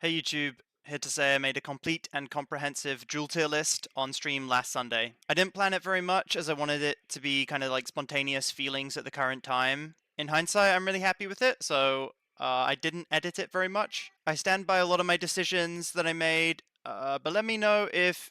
Hey YouTube, here to say I made a complete and comprehensive duel tier list on stream last Sunday. I didn't plan it very much as I wanted it to be kind of like spontaneous feelings at the current time. In hindsight, I'm really happy with it, so I didn't edit it very much. I stand by a lot of my decisions that I made, but let me know if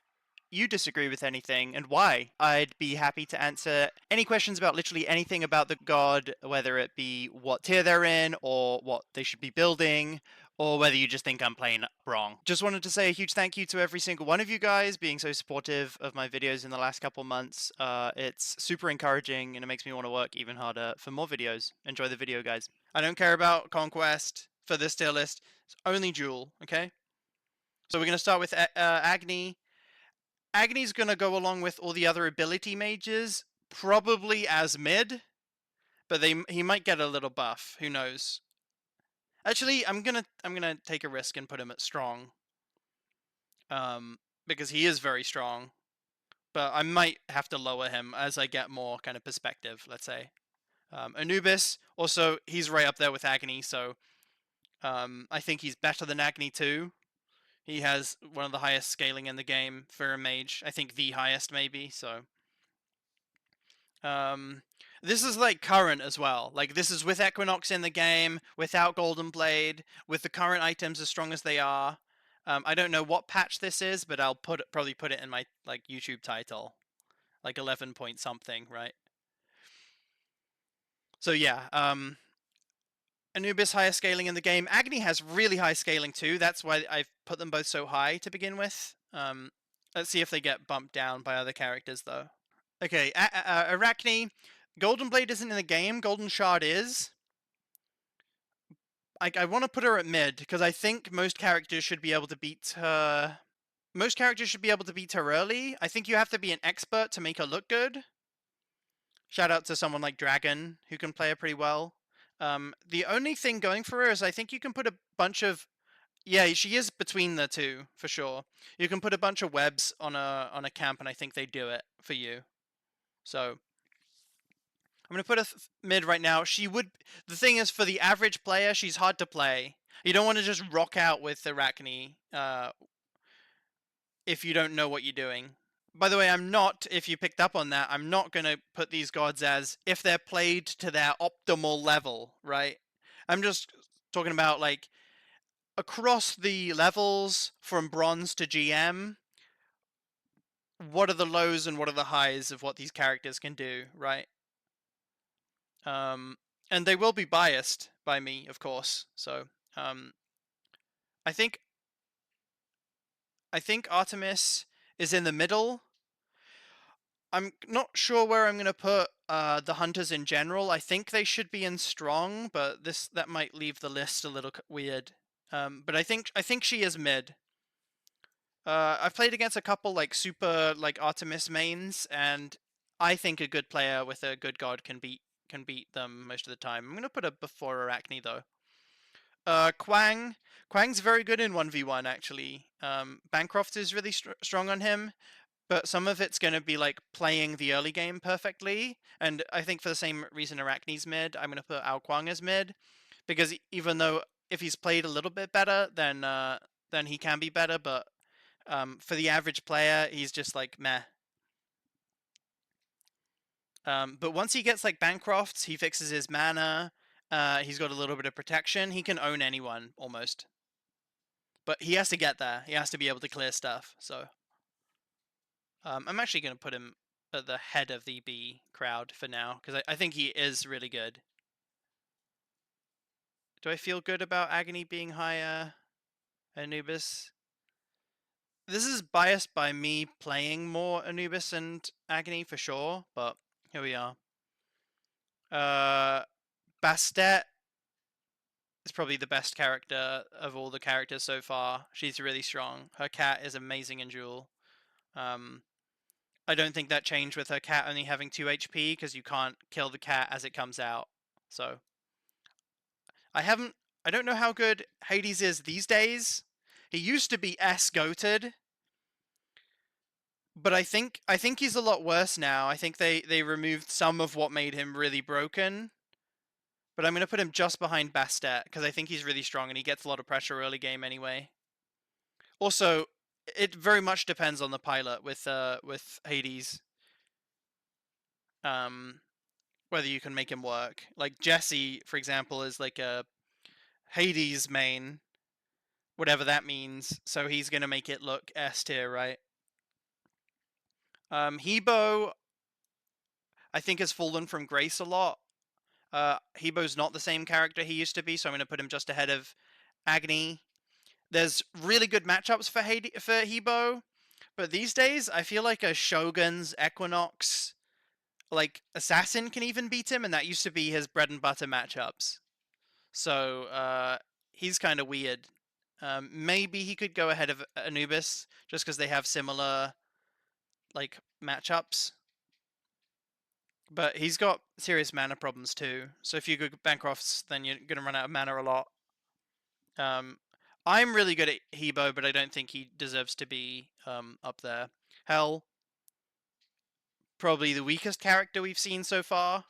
you disagree with anything and why. I'd be happy to answer any questions about literally anything about the god, whether it be what tier they're in or what they should be building, or whether you just think I'm playing wrong. Just wanted to say a huge thank you to every single one of you guys being so supportive of my videos in the last couple months. It's super encouraging and it makes me want to work even harder for more videos. Enjoy the video, guys. I don't care about Conquest for this tier list. It's only Duel, okay? So we're going to start with Agni. Agni's going to go along with all the other ability mages, probably as mid, but he might get a little buff. Who knows? Actually, I'm gonna take a risk and put him at strong, because he is very strong. But I might have to lower him as I get more kind of perspective. Let's say Anubis. Also, he's right up there with Agni, so I think he's better than Agni too. He has one of the highest scaling in the game for a mage. I think the highest maybe. So this is like current as well. Like this is with Equinox in the game, without Golden Blade, with the current items as strong as they are. I don't know what patch this is, but I'll probably put it in my like YouTube title, like 11 point something, right? So yeah, Anubis highest scaling in the game. Agni has really high scaling too. That's why I've put them both so high to begin with. Let's see if they get bumped down by other characters though. Okay, Arachne. Golden Blade isn't in the game. Golden Shard is. I want to put her at mid because I think most characters should be able to beat her. Most characters should be able to beat her early. I think you have to be an expert to make her look good. Shout out to someone like Dragon who can play her pretty well. The only thing going for her is I think you can put a bunch of. Yeah, she is between the two for sure. You can put a bunch of webs on a camp, and I think they do it for you. So I'm going to put a mid right now. She would. The thing is, for the average player, she's hard to play. You don't want to just rock out with Arachne if you don't know what you're doing. By the way, I'm not, if you picked up on that, I'm not going to put these gods as if they're played to their optimal level, right? I'm just talking about, like, across the levels from bronze to GM, what are the lows and what are the highs of what these characters can do, right? And they will be biased by me, of course. So, I think Artemis is in the middle. I'm not sure where I'm gonna put the hunters in general. I think they should be in strong, but that might leave the list a little weird. But I think she is mid. I've played against a couple like super like Artemis mains, and I think a good player with a good god can beat them most of the time. I'm gonna put a before Arachne though. Quang's very good in 1v1 actually. Bancroft is really strong on him, but some of it's going to be like playing the early game perfectly. And I think for the same reason Arachne's mid, I'm going to put Ao Kwang as mid, because even though if he's played a little bit better, then he can be better, but for the average player, he's just like meh. But once he gets like Bancrofts, he fixes his mana. He's got a little bit of protection. He can own anyone almost. But he has to get there. He has to be able to clear stuff. So I'm actually going to put him at the head of the B crowd for now, because I think he is really good. Do I feel good about Agony being higher? Anubis? This is biased by me playing more Anubis and Agony for sure, but here we are. Bastet is probably the best character of all the characters so far. She's really strong. Her cat is amazing in Duel. I don't think that changed with her cat only having 2 HP, because you can't kill the cat as it comes out. So I don't know how good Hades is these days. He used to be S-goated, but I think he's a lot worse now. I think they removed some of what made him really broken. But I'm going to put him just behind Bastet, because I think he's really strong and he gets a lot of pressure early game anyway. Also, it very much depends on the pilot with Hades. Whether you can make him work. Like Jesse, for example, is like a Hades main, whatever that means. So he's gonna make it look S tier, right? Hebo, I think, has fallen from grace a lot. Hebo's not the same character he used to be, so I'm gonna put him just ahead of Agni. There's really good matchups for Hebo, but these days I feel like a Shogun's Equinox, like Assassin, can even beat him, and that used to be his bread and butter matchups. So he's kind of weird. Maybe he could go ahead of Anubis just because they have similar like matchups. But he's got serious mana problems too. So if you go Bancrofts, then you're gonna run out of mana a lot. I'm really good at Hebo, but I don't think he deserves to be up there. Hell, probably the weakest character we've seen so far.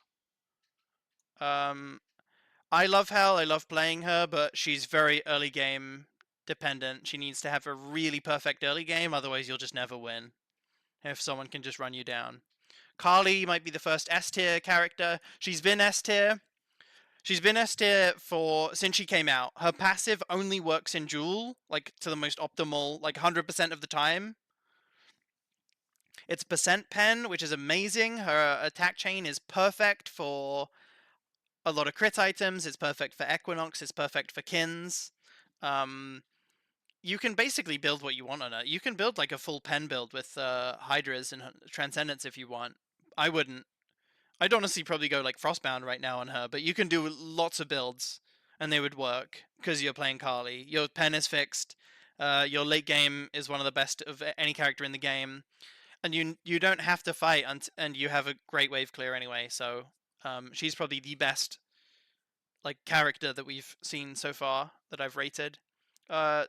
I love Hell. I love playing her, but she's very early game dependent. She needs to have a really perfect early game, otherwise you'll just never win if someone can just run you down. Kali might be the first S tier character. She's been S tier. She's been S tier since she came out. Her passive only works in duel, like to the most optimal, like 100% of the time. It's percent pen, which is amazing. Her attack chain is perfect for a lot of crit items. It's perfect for Equinox. It's perfect for Kins. You can basically build what you want on it. You can build like a full pen build with Hydras and Transcendence if you want. I wouldn't. I'd honestly probably go like Frostbound right now on her, but you can do lots of builds and they would work because you're playing Kali. Your pen is fixed. Your late game is one of the best of any character in the game, and you don't have to fight, and you have a great wave clear anyway. So she's probably the best like character that we've seen so far that I've rated. Uh,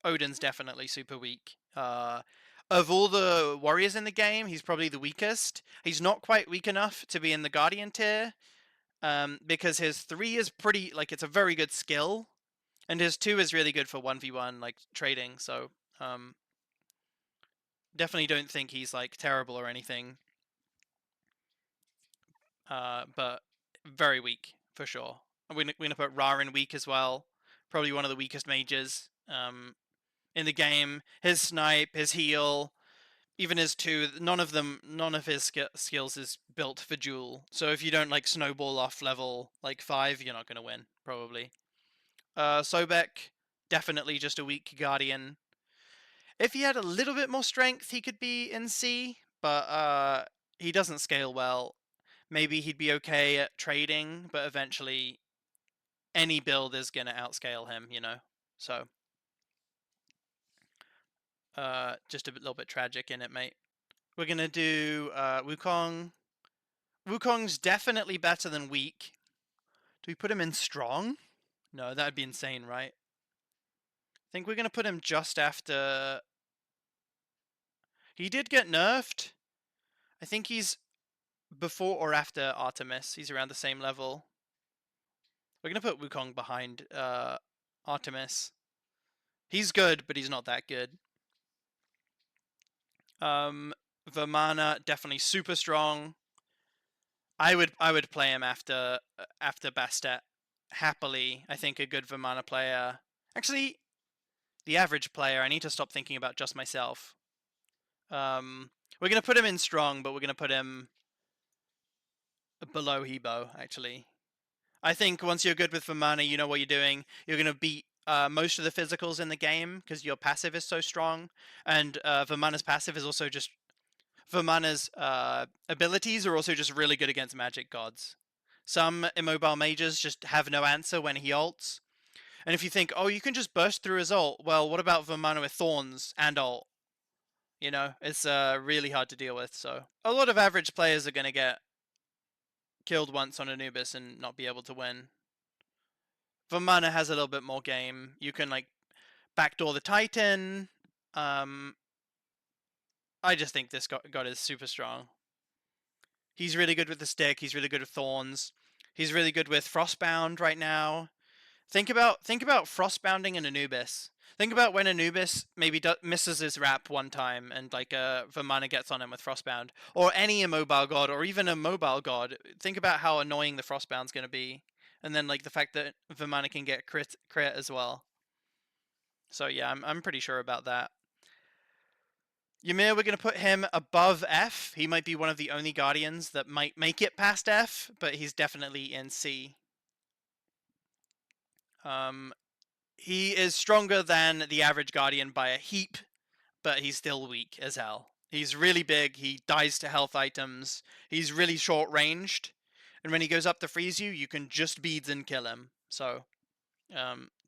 Odin's definitely super weak. Of all the warriors in the game, he's probably the weakest. He's not quite weak enough to be in the Guardian tier, because his 3 is pretty, like, it's a very good skill, and his 2 is really good for 1v1, like, trading, so, definitely don't think he's, like, terrible or anything, but very weak, for sure. We're gonna put Ra in weak as well, probably one of the weakest mages, in the game. His snipe, his heal, even his 2, none of his skills is built for duel. So if you don't like snowball off level like 5, you're not going to win, probably. Sobek, definitely just a weak guardian. If he had a little bit more strength, he could be in C, but he doesn't scale well. Maybe he'd be okay at trading, but eventually any build is going to outscale him, you know? So, just a little bit tragic in it, mate. We're going to do Wukong. Wukong's definitely better than weak. Do we put him in strong? No, that'd be insane, right? I think we're going to put him just after... He did get nerfed. I think he's before or after Artemis. He's around the same level. We're going to put Wukong behind Artemis. He's good, but he's not that good. Vermana, definitely super strong. I would play him after Bastet happily. I think a good Vermana player. Actually, the average player. I need to stop thinking about just myself. We're gonna put him in strong, but we're gonna put him below Hebo. Actually, I think once you're good with Vermana, you know what you're doing. You're gonna beat most of the physicals in the game because your passive is so strong, and Vermana's passive is also just Vermana's abilities are also just really good against magic gods. Some immobile mages just have no answer when he ults. And if you think, oh, you can just burst through his ult, well, what about Vermana with Thorns and ult? You know, it's really hard to deal with, so... A lot of average players are going to get killed once on Anubis and not be able to win. Vermana has a little bit more game. You can, like, backdoor the Titan. I just think this god is super strong. He's really good with the stick. He's really good with Thorns. He's really good with Frostbound right now. Think about frostbounding an Anubis. Think about when Anubis maybe misses his wrap one time and like Vamana gets on him with frostbound, or any immobile god, or even a mobile god. Think about how annoying the frostbound's going to be, and then like the fact that Vamana can get crit as well. So yeah, I'm pretty sure about that. Ymir, we're going to put him above F. He might be one of the only Guardians that might make it past F, but he's definitely in C. He is stronger than the average Guardian by a heap, but he's still weak as hell. He's really big, he dies to health items, he's really short ranged, and when he goes up to freeze you, you can just beads and kill him. So,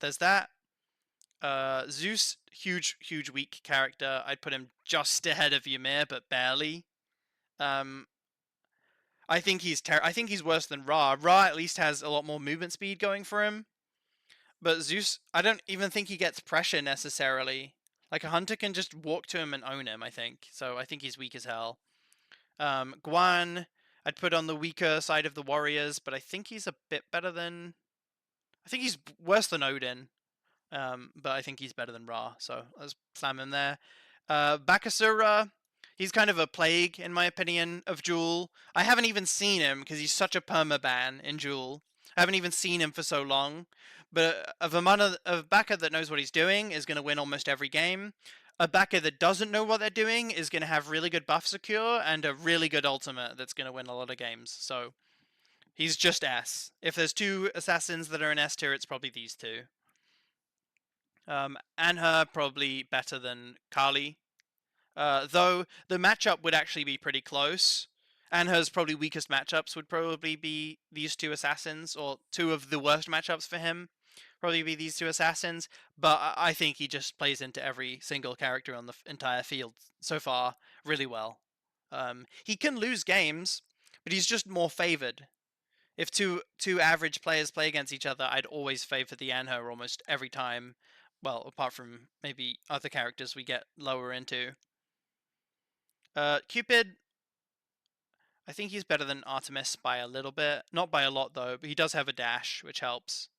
there's that. Zeus, huge weak character. I'd put him just ahead of Ymir, but barely. I think he's worse than Ra. Ra at least has a lot more movement speed going for him. But Zeus, I don't even think he gets pressure necessarily. Like a hunter can just walk to him and own him, I think. So I think he's weak as hell. Guan, I'd put on the weaker side of the warriors, but I think he's a bit better than. I think he's worse than Odin. But I think he's better than Ra, so let's slam him there. Bakasura, he's kind of a plague, in my opinion, of Duel. I haven't even seen him, because he's such a permaban in Duel. I haven't even seen him for so long. But a backer that knows what he's doing is going to win almost every game. A backer that doesn't know what they're doing is going to have really good buff secure and a really good ultimate that's going to win a lot of games. So he's just S. If there's two assassins that are in S tier, it's probably these two. Anha probably better than Kali, though the matchup would actually be pretty close. Anha's probably weakest matchups would probably be these two assassins, or two of the worst matchups for him probably be these two assassins. But I think he just plays into every single character on the entire field so far really well. He can lose games, but he's just more favored. If two average players play against each other, I'd always favor the Anha almost every time. Well, apart from maybe other characters we get lower into. Cupid, I think he's better than Artemis by a little bit. Not by a lot, though, but he does have a dash, which helps.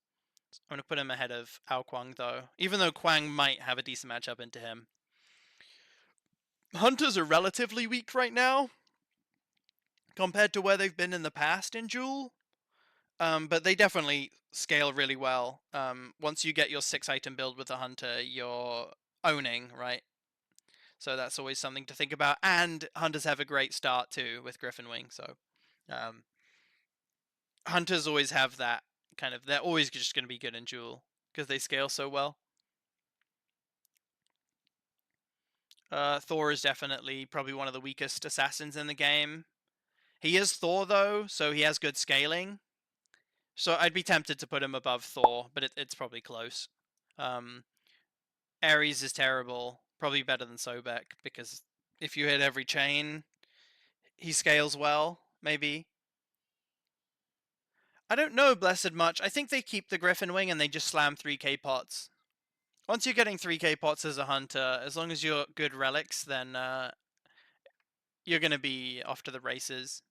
I'm going to put him ahead of Ao Kwang, though, even though Kwang might have a decent matchup into him. Hunters are relatively weak right now, compared to where they've been in the past in Duel. But they definitely scale really well. Once you get your 6-item build with a hunter, you're owning, right? So that's always something to think about. And hunters have a great start too with Griffin Wing. So hunters always have that kind of. They're always just going to be good in Duel because they scale so well. Thor is definitely probably one of the weakest assassins in the game. He is Thor though, so he has good scaling. So I'd be tempted to put him above Thor, but it's probably close. Ares is terrible. Probably better than Sobek, because if you hit every chain, he scales well, maybe. I don't know Blessed much. I think they keep the Griffin Wing and they just slam 3k pots. Once you're getting 3k pots as a hunter, as long as you're good relics, then you're going to be off to the races.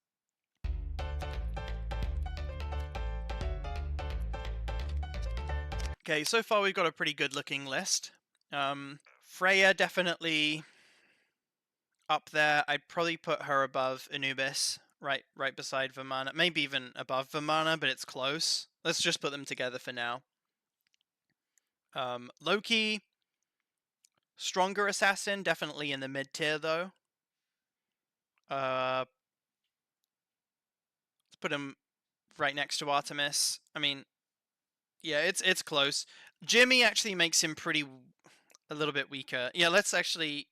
Okay, so far we've got a pretty good looking list. Freya definitely up there. I'd probably put her above Anubis, right beside Vamana. Maybe even above Vamana, but it's close. Let's just put them together for now. Loki, stronger assassin, definitely in the mid tier though. Let's put him right next to Artemis. I mean, yeah, it's close. Jimmy actually makes him a little bit weaker. Yeah, let's actually.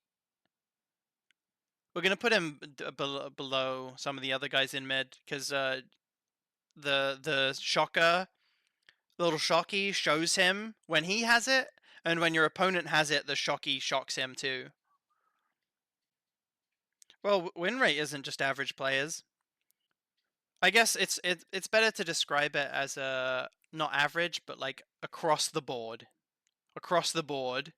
We're gonna put him below some of the other guys in mid because the shocker, little shocky shows him when he has it, and when your opponent has it, the shocky shocks him too. Well, win rate isn't just average players. I guess it's better to describe it as a not average, but like across the board. Across the board,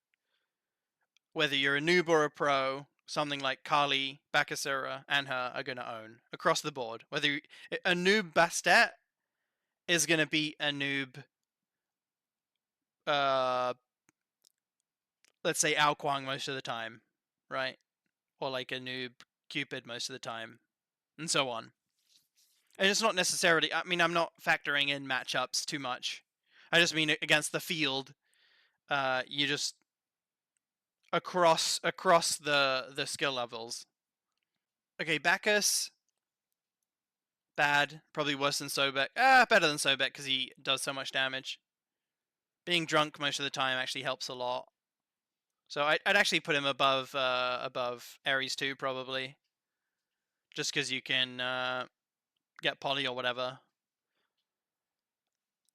whether you're a noob or a pro, something like Kali, Bakasura, and her are going to own across the board. Whether a noob Bastet is going to beat a noob let's say Ao Kuang most of the time, right? Or like a noob Cupid most of the time, and so on. And it's not necessarily, I mean, I'm not factoring in matchups too much. I just mean against the field, you just across the skill levels. Okay, Bacchus, bad, probably worse than Sobek. Better than Sobek because he does so much damage. Being drunk most of the time actually helps a lot. So I'd actually put him above Ares 2 probably, just because you can get poly or whatever.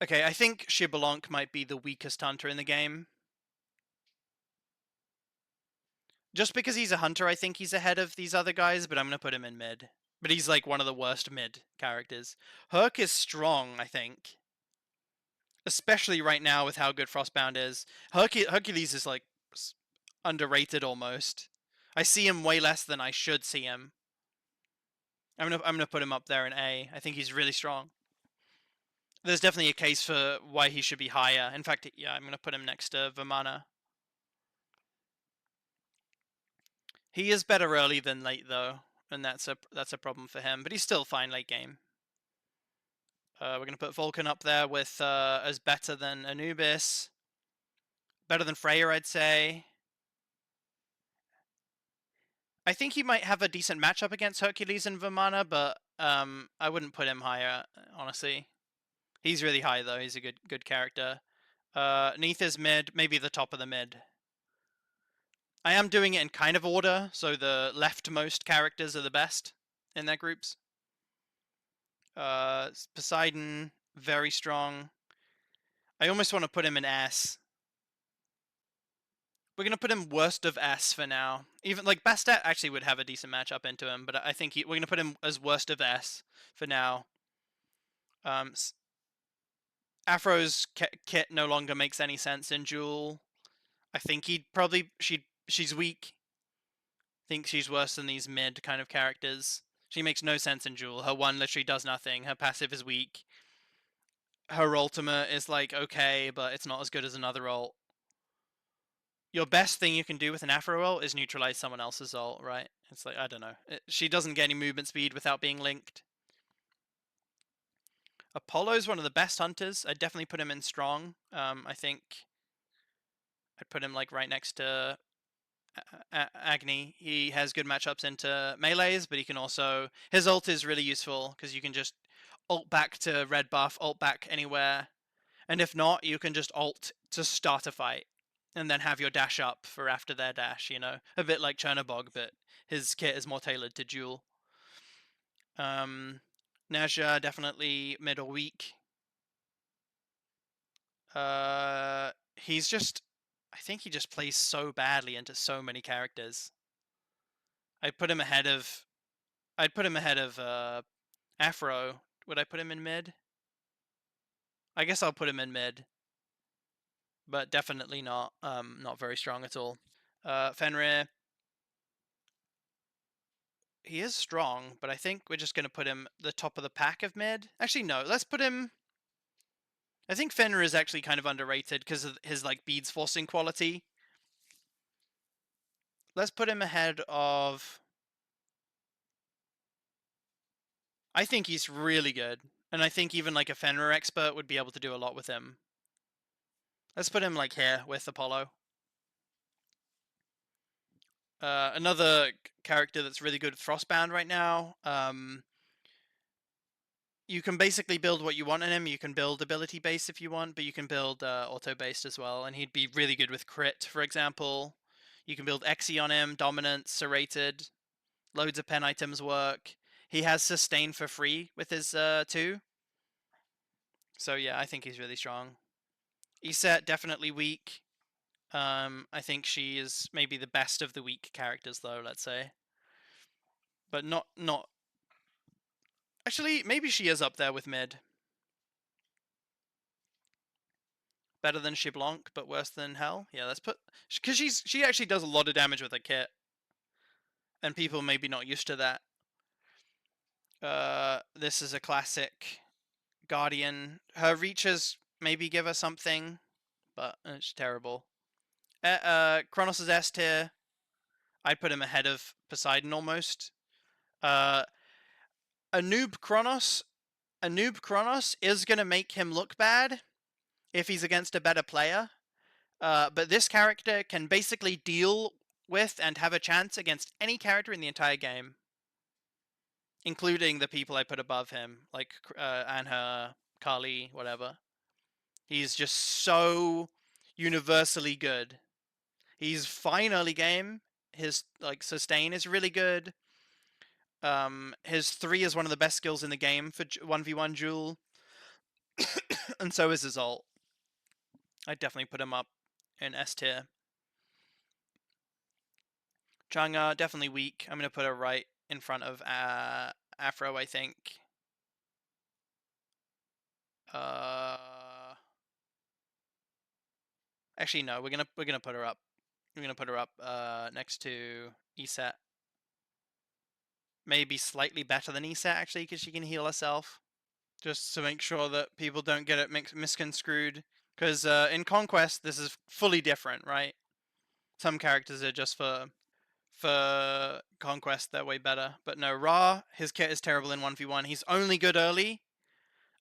Okay, I think Shibalonk might be the weakest hunter in the game. Just because he's a hunter, I think he's ahead of these other guys, but I'm going to put him in mid. But he's like one of the worst mid characters. Herc is strong, I think. Especially right now with how good Frostbound is. Hercules is like underrated almost. I see him way less than I should see him. I'm gonna put him up there in A. I think he's really strong. There's definitely a case for why he should be higher. In fact, yeah, I'm gonna put him next to Vimana. He is better early than late though, and that's a problem for him. But he's still fine late game. We're gonna put Vulcan up there with as better than Anubis, better than Freyr, I'd say. I think he might have a decent matchup against Hercules and Vimana, but I wouldn't put him higher, honestly. He's really high though. He's a good character. Neath is mid, maybe the top of the mid. I am doing it in kind of order, so the leftmost characters are the best in their groups. Poseidon, very strong. I almost want to put him in S. We're gonna put him worst of S for now. Even like Bastet actually would have a decent matchup into him, but I think we're gonna put him as worst of S for now. Afro's kit no longer makes any sense in Duel. I think she's weak. I think she's worse than these mid kind of characters. She makes no sense in Duel. Her one literally does nothing. Her passive is weak. Her ultimate is like okay, but it's not as good as another ult. Your best thing you can do with an Afro ult is neutralize someone else's ult, right? It's like, I don't know. She doesn't get any movement speed without being linked. Apollo's one of the best hunters. I'd definitely put him in strong. I think I'd put him like right next to Agni. He has good matchups into melees, but he can also... His ult is really useful because you can just ult back to red buff, ult back anywhere. And if not, you can just ult to start a fight. And then have your dash up for after their dash, you know? A bit like Chernobog, but his kit is more tailored to duel. Naja, definitely middle weak. He's just... I think he just plays so badly into so many characters. I'd put him ahead of Afro. Would I put him in mid? I guess I'll put him in mid. But definitely not very strong at all. Fenrir, he is strong, but I think we're just going to put him the top of the pack of mid. Actually, no, let's put him... I think Fenrir is actually kind of underrated because of his like beads forcing quality. Let's put him ahead of... I think he's really good. And I think even like a Fenrir expert would be able to do a lot with him. Let's put him like here with Apollo. Another character that's really good with Frostbound right now. You can basically build what you want in him. You can build ability based if you want, but you can build auto based as well. And he'd be really good with crit, for example. You can build Exi on him, dominance, serrated. Loads of pen items work. He has sustain for free with his 2. So yeah, I think he's really strong. Iset, definitely weak. I think she is maybe the best of the weak characters though, let's say. But not... Actually, maybe she is up there with mid. Better than Shiblanc, but worse than Hell. Yeah, let's put... Because she actually does a lot of damage with her kit. And people may be not used to that. This is a classic Guardian. Her reaches maybe give her something, but it's terrible. Kronos is S tier. I'd put him ahead of Poseidon almost. A noob Kronos is gonna make him look bad if he's against a better player. But this character can basically deal with and have a chance against any character in the entire game, including the people I put above him, like Anha, Kali, whatever. He's just so universally good. He's fine early game. His like sustain is really good. His 3 is one of the best skills in the game for 1v1 duel, and so is his ult. I'd definitely put him up in S tier. Chang'e, definitely weak. I'm going to put her right in front of Afro, I think. Actually, no. We're gonna put her up. We're gonna put her up next to Eset. Maybe slightly better than Eset actually, because she can heal herself. Just to make sure that people don't get it misconstrued. Because in Conquest, this is fully different, right? Some characters are just for Conquest, they're way better. But no, Ra, his kit is terrible in 1v1. He's only good early.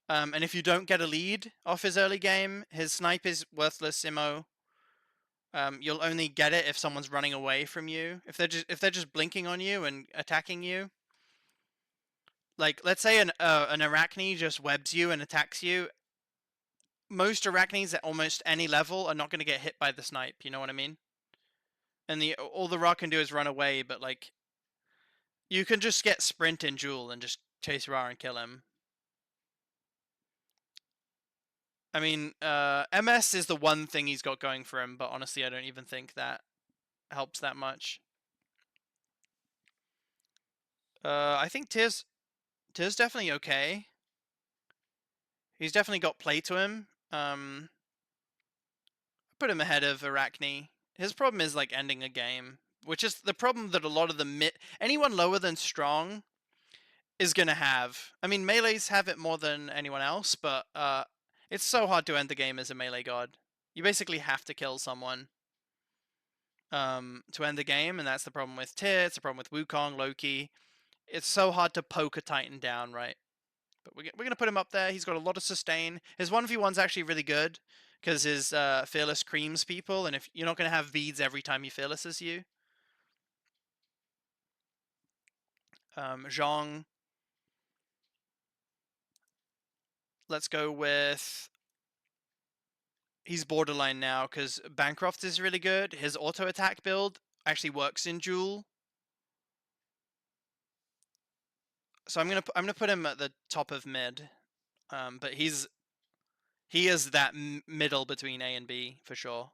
And if you don't get a lead off his early game, his snipe is worthless immo. You'll only get it if someone's running away from you. If they're just blinking on you and attacking you. Like, let's say an Arachne just webs you and attacks you. Most Arachnes at almost any level are not going to get hit by the snipe, you know what I mean? And all the Ra can do is run away, but like, you can just get sprint in duel and just chase Ra and kill him. I mean, MS is the one thing he's got going for him, but honestly, I don't even think that helps that much. I think Tyr's definitely okay. He's definitely got play to him. I put him ahead of Arachne. His problem is like ending a game, which is the problem that a lot of the anyone lower than strong is gonna have. I mean, melees have it more than anyone else, but it's so hard to end the game as a melee god. You basically have to kill someone to end the game, and that's the problem with Tyr. It's the problem with Wukong, Loki. It's so hard to poke a Titan down, right? But we're going to put him up there. He's got a lot of sustain. His 1v1's actually really good because his Fearless creams people, and if you're not going to have beads every time he Fearlesses you. Zhong. Let's go with... He's borderline now because Bancroft is really good. His auto attack build actually works in duel. So I'm gonna put him at the top of mid. But he is that middle between A and B for sure.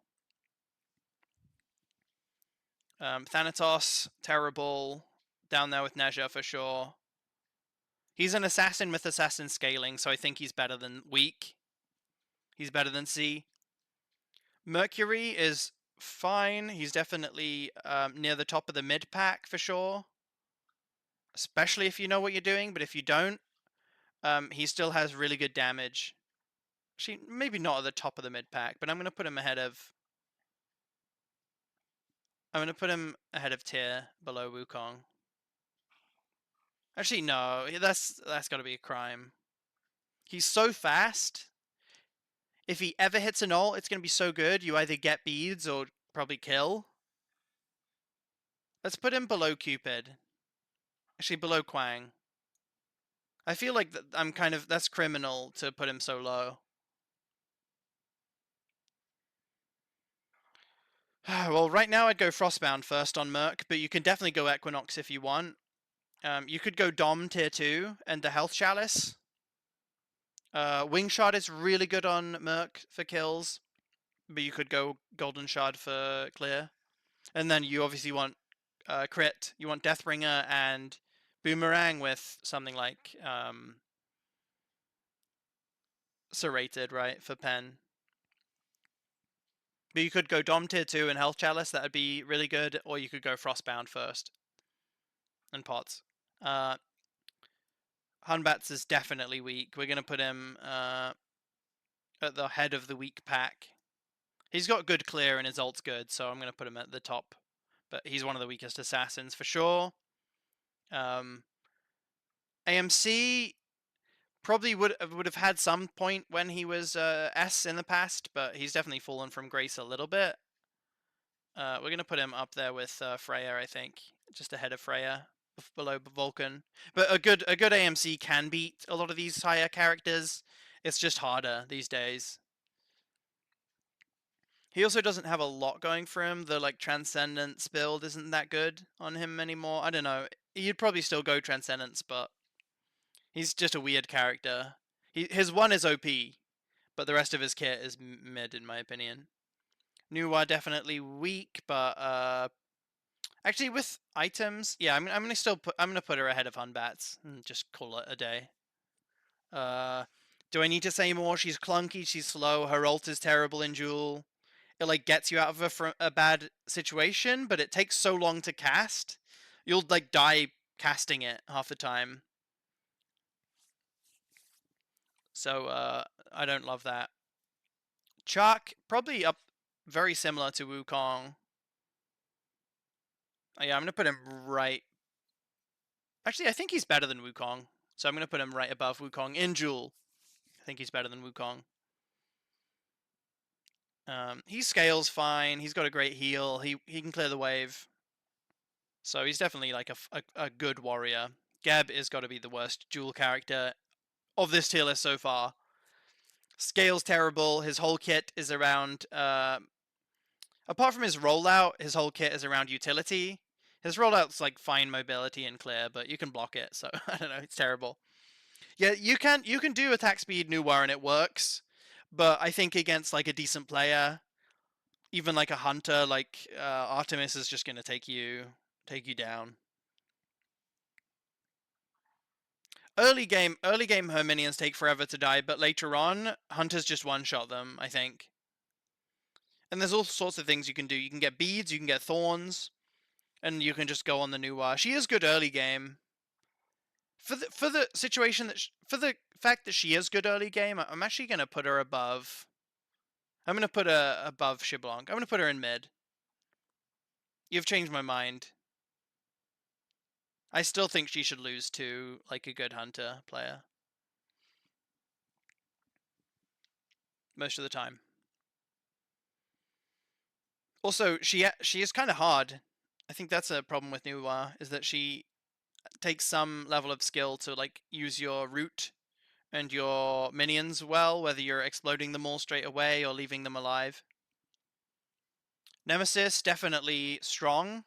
Thanatos, terrible. Down there with Neja for sure. He's an assassin with assassin scaling, so I think he's better than weak. He's better than C. Mercury is fine. He's definitely near the top of the mid pack for sure. Especially if you know what you're doing, but if you don't, he still has really good damage. Actually, maybe not at the top of the mid pack, but I'm going to put him ahead of... I'm going to put him ahead of Tyr, below Wukong. Actually, no, that's got to be a crime. He's so fast. If he ever hits an ult, it's going to be so good. You either get beads or probably kill. Let's put him below Cupid. Actually, below Quang. I feel like that's criminal to put him so low. Well, right now I'd go Frostbound first on Merc, but you can definitely go Equinox if you want. You could go Dom tier 2 and the Health Chalice. Wing Shard is really good on Merc for kills, but you could go Golden Shard for clear. And then you obviously want crit. You want Deathbringer and Boomerang with something like Serrated, right, for Pen. But you could go Dom tier 2 and Health Chalice, that would be really good, or you could go Frostbound first. And Pots. Hunbats is definitely weak. We're going to put him at the head of the weak pack. He's got good clear and his ult's good, so I'm going to put him at the top. But he's one of the weakest assassins for sure. AMC probably would have had some point when he was S in the past, but he's definitely fallen from grace a little bit. We're going to put him up there with Freya, I think, just ahead of Freya, below Vulcan. But a good AMC can beat a lot of these higher characters. It's just harder these days. He also doesn't have a lot going for him. The like Transcendence build isn't that good on him anymore. I don't know. You'd probably still go Transcendence, but he's just a weird character. His one is OP, but the rest of his kit is mid in my opinion. Nuwa definitely weak, but actually with items, yeah, I'm gonna still I'm gonna put her ahead of Hunbats and just call it a day. Do I need to say more? She's clunky, she's slow, her ult is terrible in duel. It like gets you out of a bad situation, but it takes so long to cast. You'll like die casting it half the time. So I don't love that. Chuck probably up very similar to Wukong. Oh, yeah, I'm gonna put him right. Actually, I think he's better than Wukong, so I'm gonna put him right above Wukong in duel. I think he's better than Wukong. He scales fine. He's got a great heal. He can clear the wave. So he's definitely like a good warrior. Geb is got to be the worst duel character of this tier list so far. Scale's terrible. His whole kit is around. Apart from his rollout, his whole kit is around utility. His rollout's like fine mobility and clear, but you can block it. So I don't know. It's terrible. Yeah, you can do attack speed Nuwa and it works, but I think against like a decent player, even like a hunter like Artemis is just gonna take you down. Early game, her minions take forever to die, but later on, hunters just one-shot them, I think. And there's all sorts of things you can do. You can get beads, you can get thorns, and you can just go on the Nuwa. She is good early game. For the situation that for the fact that she is good early game, I'm actually gonna put her above. I'm gonna put her above Shiblonk. I'm gonna put her in mid. You've changed my mind. I still think she should lose to like a good hunter player most of the time. Also, she is kind of hard. I think that's a problem with Nuwa, is that she takes some level of skill to like use your root and your minions well, whether you're exploding them all straight away or leaving them alive. Nemesis, definitely strong.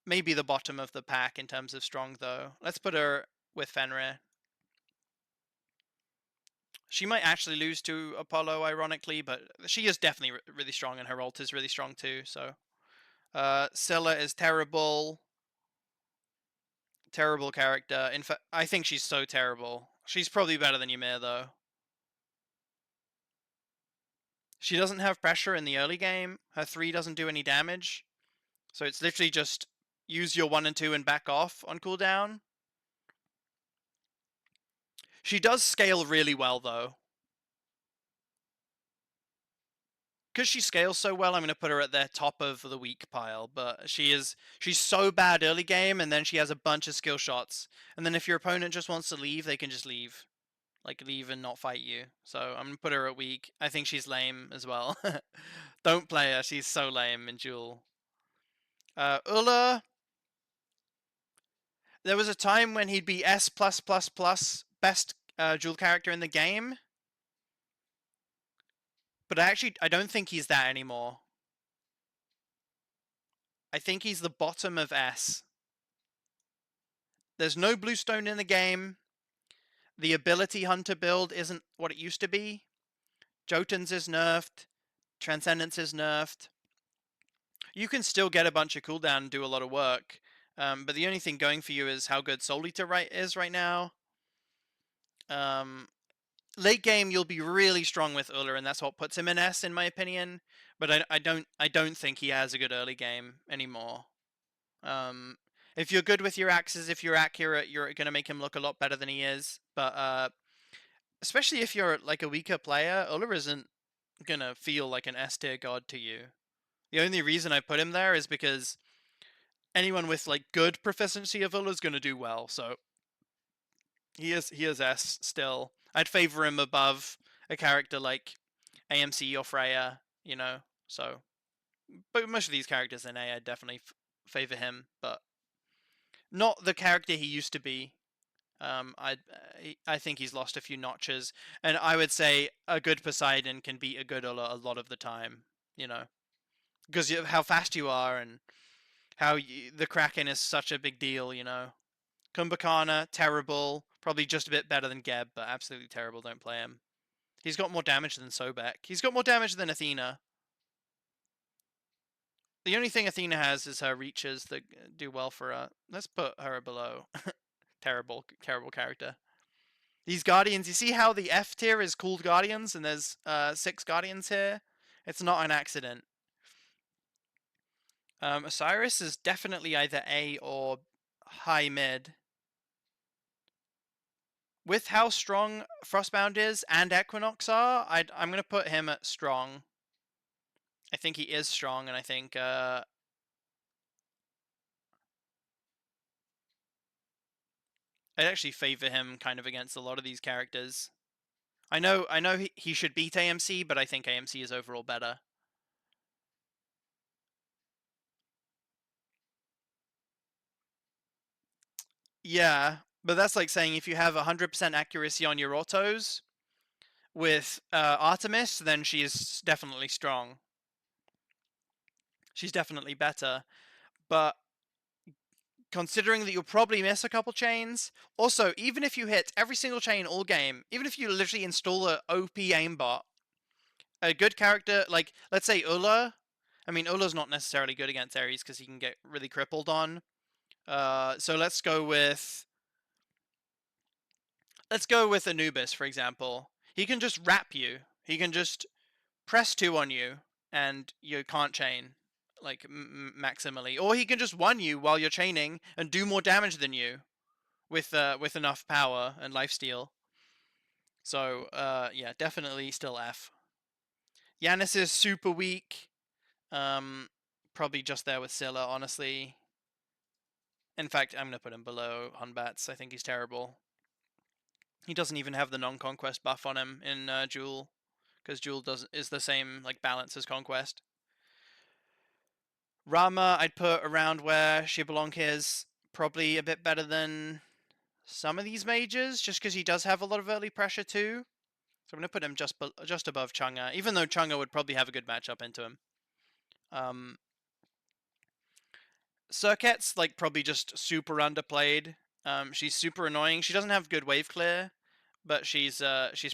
Maybe the bottom of the pack in terms of strong, though. Let's put her with Fenrir. She might actually lose to Apollo, ironically, but she is definitely really strong, and her ult is really strong too, so... Scylla is terrible. Terrible character. In fact, I think she's so terrible. She's probably better than Ymir, though. She doesn't have pressure in the early game. Her 3 doesn't do any damage. So it's literally just use your 1 and 2 and back off on cooldown. She does scale really well, though. Because she scales so well, I'm going to put her at the top of the weak pile. But she's so bad early game, and then she has a bunch of skill shots. And then if your opponent just wants to leave, they can just leave. Like, leave and not fight you. So I'm going to put her at weak. I think she's lame as well. Don't play her. She's so lame in duel. Ulla. There was a time when he'd be S+++, best duel character in the game. But I don't think he's that anymore. I think he's the bottom of S. There's no bluestone in the game. The ability hunter build isn't what it used to be. Jotuns is nerfed. Transcendence is nerfed. You can still get a bunch of cooldown and do a lot of work. But the only thing going for you is how good Soul Eater is right now. Late game, you'll be really strong with Ulla, and that's what puts him in S, in my opinion. But I don't think he has a good early game anymore. If you're good with your axes, if you're accurate, you're gonna make him look a lot better than he is. But especially if you're like a weaker player, Ulla isn't gonna feel like an S tier god to you. The only reason I put him there is because anyone with like good proficiency of Ulla is gonna do well. So he is S still. I'd favor him above a character like AMC or Freya, you know. So, but most of these characters in A, I'd definitely favor him, but not the character he used to be. I think he's lost a few notches, and I would say a good Poseidon can beat a good Ulla a lot of the time, you know, because of how fast you are and how the Kraken is such a big deal, you know. Kumbhakana, terrible, probably just a bit better than Geb, but absolutely terrible. Don't play him. He's got more damage than Sobek. He's got more damage than Athena. The only thing Athena has is her reaches that do well for her. Let's put her below. Terrible, terrible character. These Guardians, you see how the F tier is called Guardians and there's 6 Guardians here? It's not an accident. Osiris is definitely either A or high mid. With how strong Frostbound is and Equinox are, I'm going to put him at strong. I think he is strong, and I think I'd actually favor him kind of against a lot of these characters. I know he should beat AMC, but I think AMC is overall better. Yeah, but that's like saying if you have 100% accuracy on your autos with Artemis, then she is definitely strong. She's definitely better. But considering that you'll probably miss a couple chains, also, even if you hit every single chain all game, even if you literally install a OP aimbot, a good character, like, let's say Ulla. I mean, Ulla's not necessarily good against Ares because he can get really crippled on. So let's go with Anubis, for example. He can just wrap you. He can just press 2 on you, and you can't chain, like, maximally. Or he can just 1 you while you're chaining and do more damage than you with enough power and lifesteal. So, yeah, definitely still F. Yanis is super weak. Probably just there with Scylla, honestly. In fact, I'm going to put him below Hunbats. I think he's terrible. He doesn't even have the non-conquest buff on him in Duel, because Duel is the same like balance as Conquest. Rama, I'd put around where Xibelonk is, probably a bit better than some of these mages, just because he does have a lot of early pressure too. So I'm gonna put him just above Chang'e, even though Chang'e would probably have a good matchup into him. Serket's like probably just super underplayed. She's super annoying. She doesn't have good wave clear, but she's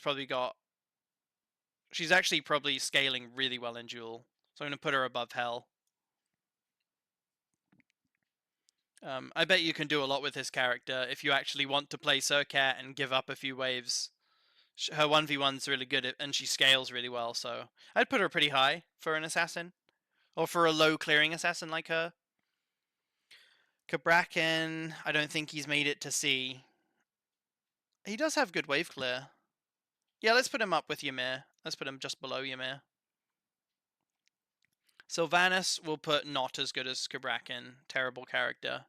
probably got. She's actually probably scaling really well in Duel, so I'm gonna put her above Hell. I bet you can do a lot with this character if you actually want to play Serket and give up a few waves. Her 1v1's really good, and she scales really well, so I'd put her pretty high for an assassin. Or for a low clearing assassin like her. Cabraken, I don't think he's made it to C. He does have good wave clear. Yeah, let's put him up with Ymir. Let's put him just below Ymir. Sylvanas will put not as good as Cabraken. Terrible character.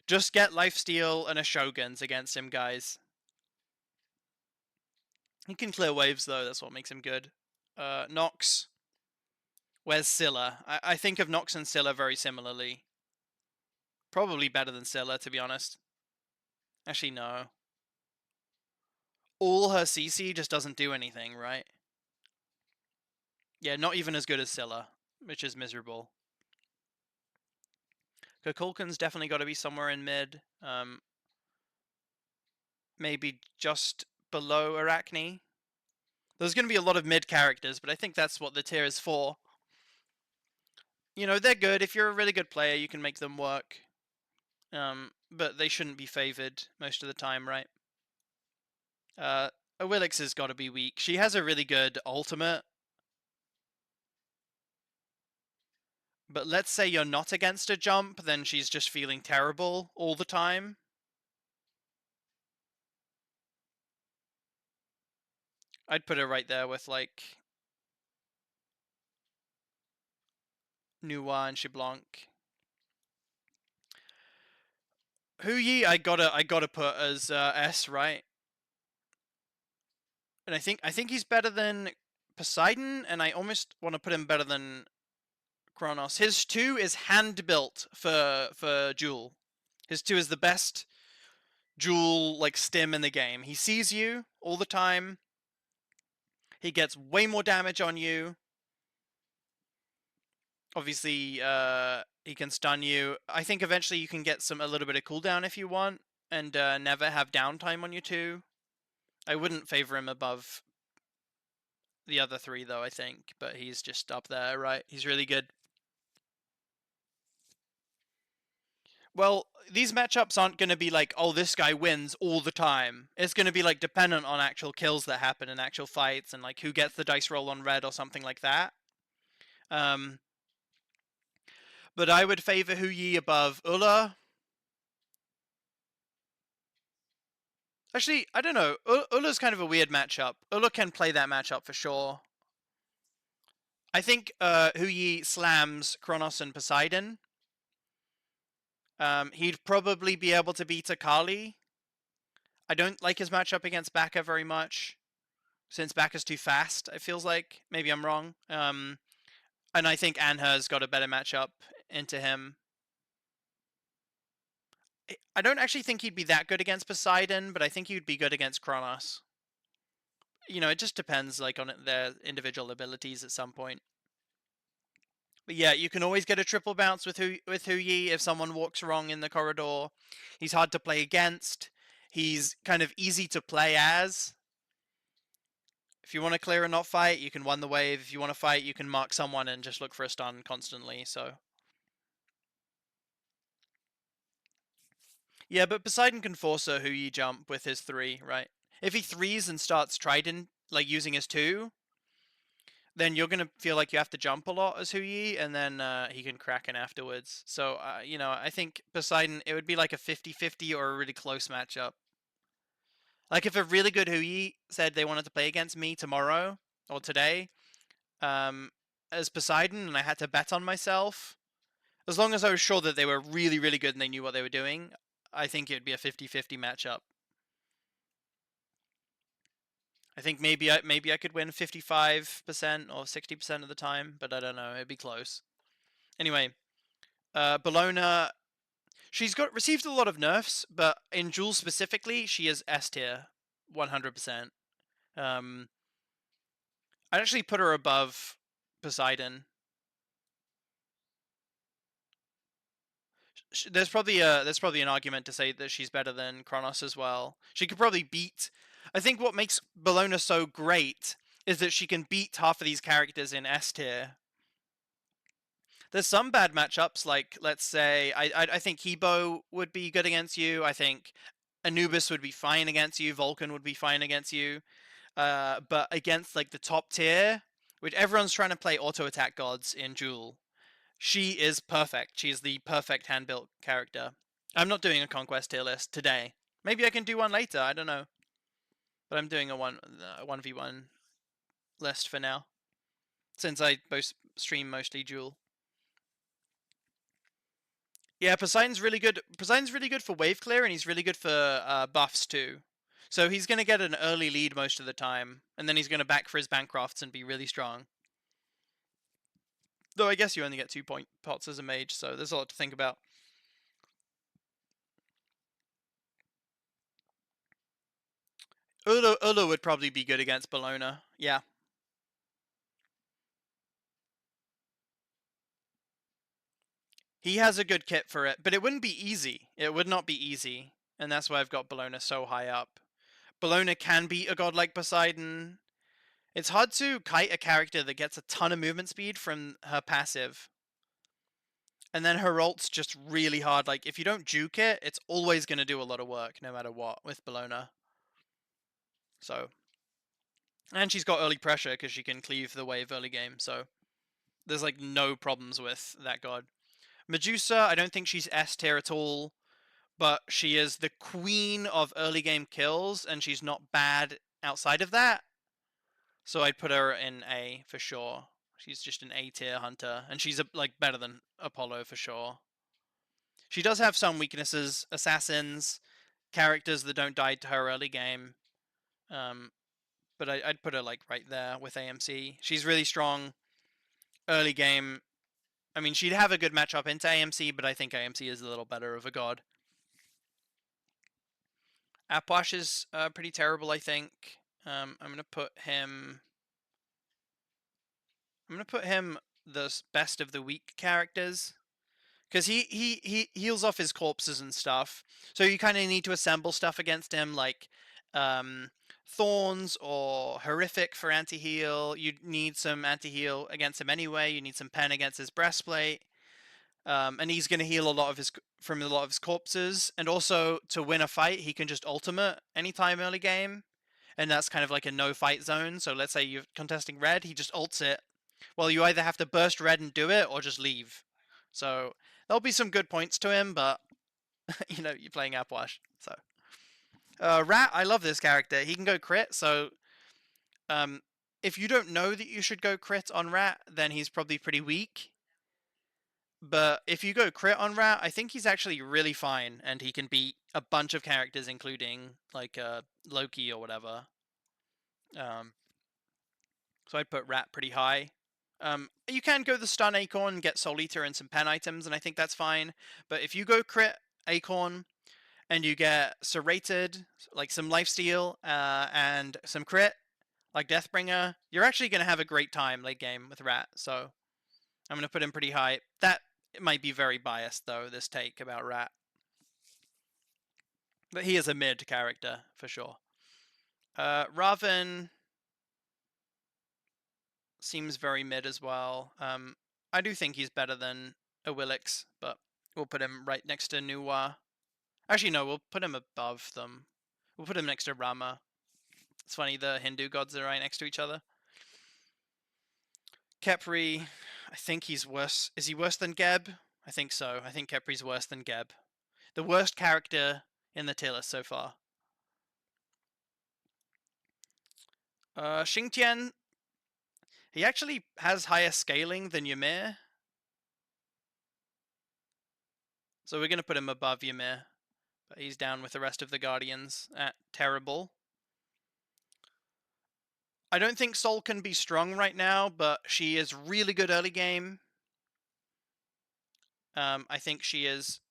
Just get lifesteal and a Shoguns against him, guys. He can clear waves, though. That's what makes him good. Nox. Where's Scylla? I think of Nox and Scylla very similarly. Probably better than Scylla, to be honest. Actually, no. All her CC just doesn't do anything, right? Yeah, not even as good as Scylla, which is miserable. Kukulkan's definitely got to be somewhere in mid. Maybe just below Arachne. There's going to be a lot of mid characters, but I think that's what the tier is for. You know, they're good. If you're a really good player, you can make them work. But they shouldn't be favored most of the time, right? Awilix has got to be weak. She has a really good ultimate. But let's say you're not against a jump, then she's just feeling terrible all the time. I'd put her right there with, like, Nuwa and Xiblanc. Hu Yi, I gotta put as S, right? And I think he's better than Poseidon, and I almost want to put him better than Kronos. His 2 is hand built for duel. His 2 is the best duel like stim in the game. He sees you all the time. He gets way more damage on you. Obviously, he can stun you. I think eventually you can get a little bit of cooldown if you want, and never have downtime on you 2. I wouldn't favor him above the other 3 though, I think, but he's just up there, right? He's really good. Well, these matchups aren't going to be like, oh, this guy wins all the time. It's going to be like dependent on actual kills that happen in actual fights and like who gets the dice roll on red or something like that. But I would favor Hu Yi above Ulla. Actually, I don't know. Ulla's kind of a weird matchup. Ulla can play that matchup for sure. I think Hu Yi slams Kronos and Poseidon. He'd probably be able to beat Akali. I don't like his matchup against Baka very much, since Baka's too fast, it feels like. Maybe I'm wrong. And I think Anher's got a better matchup into him. I don't actually think he'd be that good against Poseidon, but I think he'd be good against Kronos. You know, it just depends like on their individual abilities at some point. But yeah, you can always get a triple bounce with Hu Yi if someone walks wrong in the corridor. He's hard to play against. He's kind of easy to play as. If you want to clear and not fight, you can one the wave. If you want to fight, you can mark someone and just look for a stun constantly. So yeah, but Poseidon can force a Hu Yi jump with his 3, right? If he 3s and starts Trident, like using his 2, then you're going to feel like you have to jump a lot as Hu Yi, and then he can Kraken afterwards. So, you know, I think Poseidon, it would be like a 50-50 or a really close matchup. Like if a really good Hu Yi said they wanted to play against me tomorrow or today, as Poseidon, and I had to bet on myself, as long as I was sure that they were really, really good and they knew what they were doing, I think it'd be a 50-50 matchup. I think maybe I could win 55% or 60% of the time, but I don't know. It'd be close. Anyway, Bellona, she's received a lot of nerfs, but in duel specifically, she is S tier, 100%. I'd actually put her above Poseidon. There's probably an argument to say that she's better than Kronos as well. She could probably beat. I think what makes Bellona so great is that she can beat half of these characters in S tier. There's some bad matchups, like let's say I think Hebo would be good against you. I think Anubis would be fine against you. Vulcan would be fine against you. But against like the top tier, which everyone's trying to play auto attack gods in duel, she is perfect. She's the perfect hand built character. I'm not doing a conquest tier list today. Maybe I can do one later. I don't know. But I'm doing a 1v1 list for now, since I stream mostly duel. Yeah, Poseidon's really good. Poseidon's really good for wave clear, and he's really good for buffs too. So he's going to get an early lead most of the time, and then he's going to back for his Bancrofts and be really strong. Though I guess you only get 2 point pots as a mage, so there's a lot to think about. Ulu would probably be good against Bellona. Yeah. He has a good kit for it, but it wouldn't be easy. It would not be easy, and that's why I've got Bellona so high up. Bellona can beat a god like Poseidon. It's hard to kite a character that gets a ton of movement speed from her passive. And then her ult's just really hard. Like, if you don't juke it, it's always going to do a lot of work, no matter what, with Bellona. So. And she's got early pressure, because she can cleave the wave early game, so. There's, like, no problems with that god. Medusa, I don't think she's S tier at all, but she is the queen of early game kills, and she's not bad outside of that. So I'd put her in A for sure. She's just an A-tier hunter, and she's like better than Apollo for sure. She does have some weaknesses: assassins, characters that don't die to her early game. But I'd put her like right there with AMC. She's really strong early game. I mean, she'd have a good matchup into AMC, but I think AMC is a little better of a god. Apwash is pretty terrible, I think. I'm gonna put him the best of the weak characters, because he heals off his corpses and stuff. So you kind of need to assemble stuff against him, like thorns or horrific for anti-heal. You need some anti-heal against him anyway. You need some pen against his breastplate. And he's going to heal a lot of his from a lot of his corpses. And also, to win a fight, he can just ultimate anytime early game, and that's kind of like a no fight zone. So let's say you're contesting red, he just ults it. Well, you either have to burst red and do it, or just leave. So there'll be some good points to him, but you know, you're playing Apwash. So Rat, I love this character. He can go crit, so if you don't know that you should go crit on Rat, then he's probably pretty weak. But if you go crit on Rat, I think he's actually really fine, and he can beat a bunch of characters, including like Loki or whatever. So I'd put Rat pretty high. You can go the stun Acorn and get Soul Eater and some pen items, and I think that's fine. But if you go crit Acorn and you get Serrated, like some lifesteal, and some crit, like Deathbringer, you're actually going to have a great time late game with Rat. So I'm going to put him pretty high. That might be very biased, though, this take about Rat. But he is a mid character, for sure. Raven seems very mid as well. I do think he's better than a Willix, but we'll put him right next to Nuwa. Actually, no, we'll put him above them. We'll put him next to Rama. It's funny, the Hindu gods are right next to each other. Khepri, I think he's worse. Is he worse than Geb? I think so. I think Khepri's worse than Geb. The worst character in the tier list so far. Xingtian, he actually has higher scaling than Ymir. So we're going to put him above Ymir. But he's down with the rest of the Guardians at terrible. I don't think Sol can be strong right now, but she is really good early game. I think she is...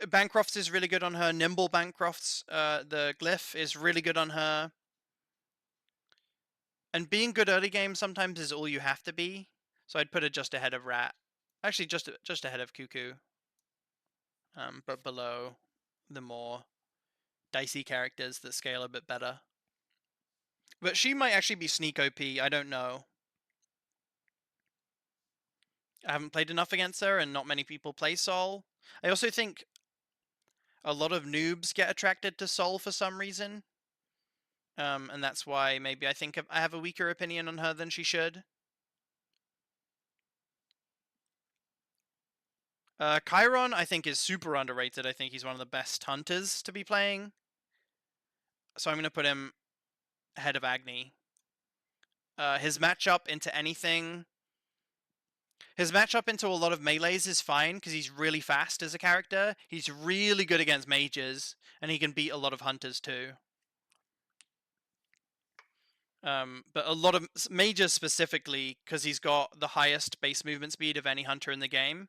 Bancrofts is really good on her. Nimble Bancrofts, the glyph, is really good on her. And being good early game sometimes is all you have to be. So I'd put her just ahead of Rat. Actually, just ahead of Cuckoo. But below the more dicey characters that scale a bit better. But she might actually be sneak OP, I don't know. I haven't played enough against her, and not many people play Sol. I also think a lot of noobs get attracted to Sol for some reason. And that's why maybe I think I have a weaker opinion on her than she should. Chiron, I think, is super underrated. I think he's one of the best hunters to be playing. So I'm going to put him ahead of Agni. His matchup into anything... His matchup into a lot of melees is fine, because he's really fast as a character. He's really good against mages, and he can beat a lot of hunters too. But a lot of mages specifically, because he's got the highest base movement speed of any hunter in the game.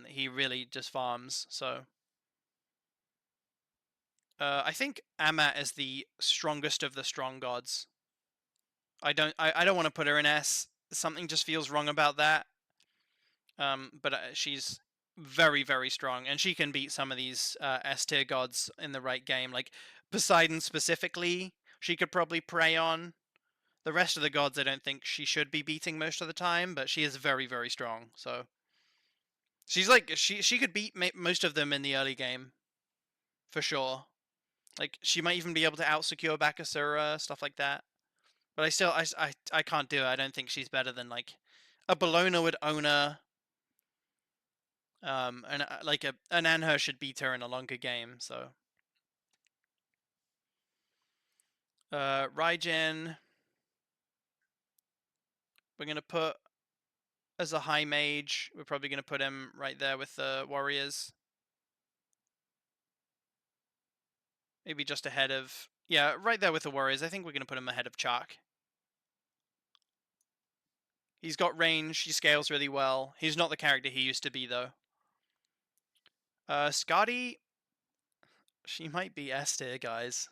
He really just farms, so... I think Amat is the strongest of the strong gods. I don't want to put her in S. Something just feels wrong about that. But she's very, very strong, and she can beat some of these S tier gods in the right game. Like Poseidon specifically, she could probably prey on. The rest of the gods, I don't think she should be beating most of the time, but she is very, very strong. So she's like she could beat most of them in the early game, for sure. Like she might even be able to out secure Bakasura, stuff like that. But I can't do it. I don't think she's better than like a Bologna would own her. And like an Anhur should beat her in a longer game. So Raijin, we're going to put as a high mage. We're probably going to put him right there with the warriors. Maybe just ahead of... Yeah, right there with the warriors. I think we're going to put him ahead of Chuck. He's got range. He scales really well. He's not the character he used to be, though. Skadi... She might be S tier, guys.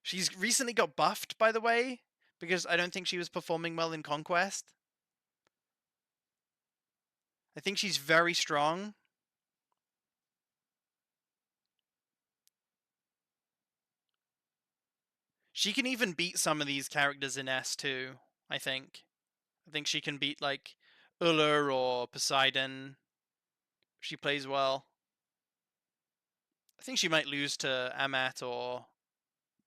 She's recently got buffed, by the way, because I don't think she was performing well in Conquest. I think she's very strong. She can even beat some of these characters in S too, I think. I think she can beat, like, Uller or Poseidon. She plays well. I think she might lose to Amat or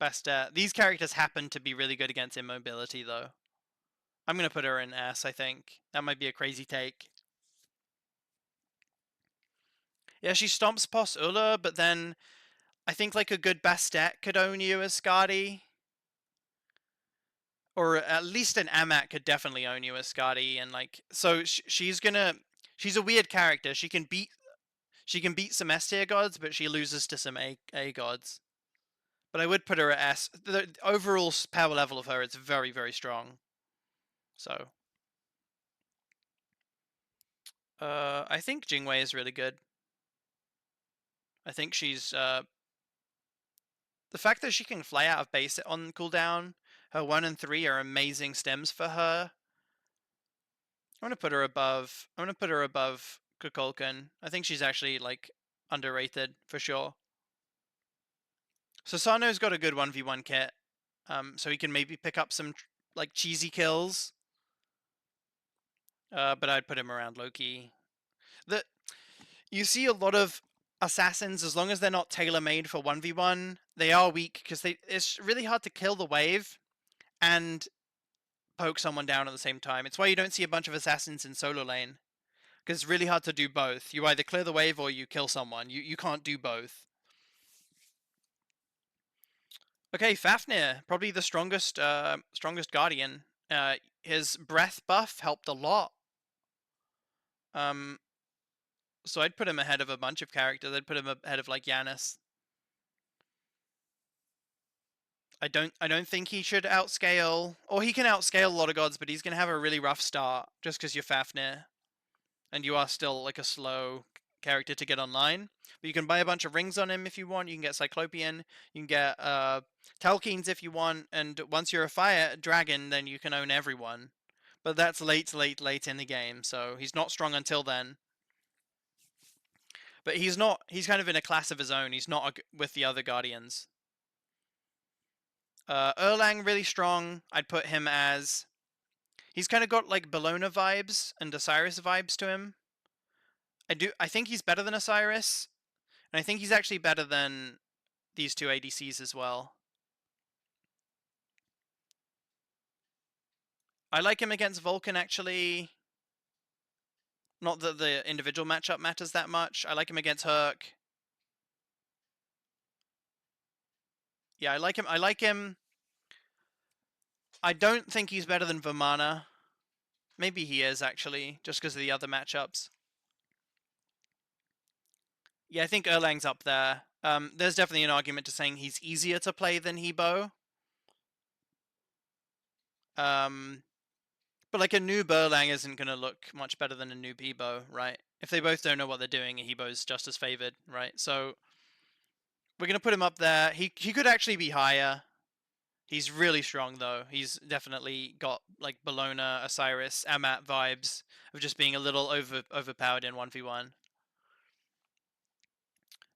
Bastet. These characters happen to be really good against immobility, though. I'm going to put her in S, I think. That might be a crazy take. Yeah, she stomps past Uller, but then I think, like, a good Bastet could own you as Skadi. Or at least an Amat could definitely own you as Skadi, and, like, so she's a weird character. She can beat some S tier gods, but she loses to some A gods. But I would put her at S. The overall power level of her is very, very strong. So, I think Jingwei is really good. I think she's the fact that she can fly out of base on cooldown. Her 1 and 3 are amazing stems for her. I'm gonna put her above. I'm gonna put her above Kukulkan. I think she's actually, like, underrated for sure. Sasano's got a good 1v1 kit, so he can maybe pick up some, like, cheesy kills. But I'd put him around Loki. You see a lot of assassins, as long as they're not tailor-made for 1v1, they are weak because it's really hard to kill the wave and poke someone down at the same time. It's why you don't see a bunch of assassins in solo lane, because it's really hard to do both. You either clear the wave or you kill someone. You can't do both. Okay, Fafnir, probably the strongest guardian. His breath buff helped a lot. So I'd put him ahead of a bunch of characters. I'd put him ahead of, like, Yanis. I don't think he should outscale, or he can outscale a lot of gods, but he's gonna have a really rough start just because you're Fafnir, and you are still, like, a slow character to get online. But you can buy a bunch of rings on him if you want. You can get Cyclopean. You can get Talkeens if you want. And once you're a fire dragon, then you can own everyone. But that's late in the game, so he's not strong until then. But he's kind of in a class of his own. He's not with the other guardians. Erlang, really strong. I'd put him as... He's kind of got, like, Bellona vibes and Osiris vibes to him. I think he's better than Osiris, and I think he's actually better than these two ADCs as well. I like him against Vulcan, actually. Not that the individual matchup matters that much. I like him against Herc. Yeah, I like him. I don't think he's better than Vamana. Maybe he is, actually, just because of the other matchups. Yeah, I think Erlang's up there. There's definitely an argument to saying he's easier to play than Hebo. But, like, a noob Erlang isn't going to look much better than a noob Hebo, right? If they both don't know what they're doing, Hebo's just as favored, right? So we're going to put him up there. He could actually be higher. He's really strong, though. He's definitely got, like, Bellona, Osiris, Amat vibes of just being a little overpowered in 1v1.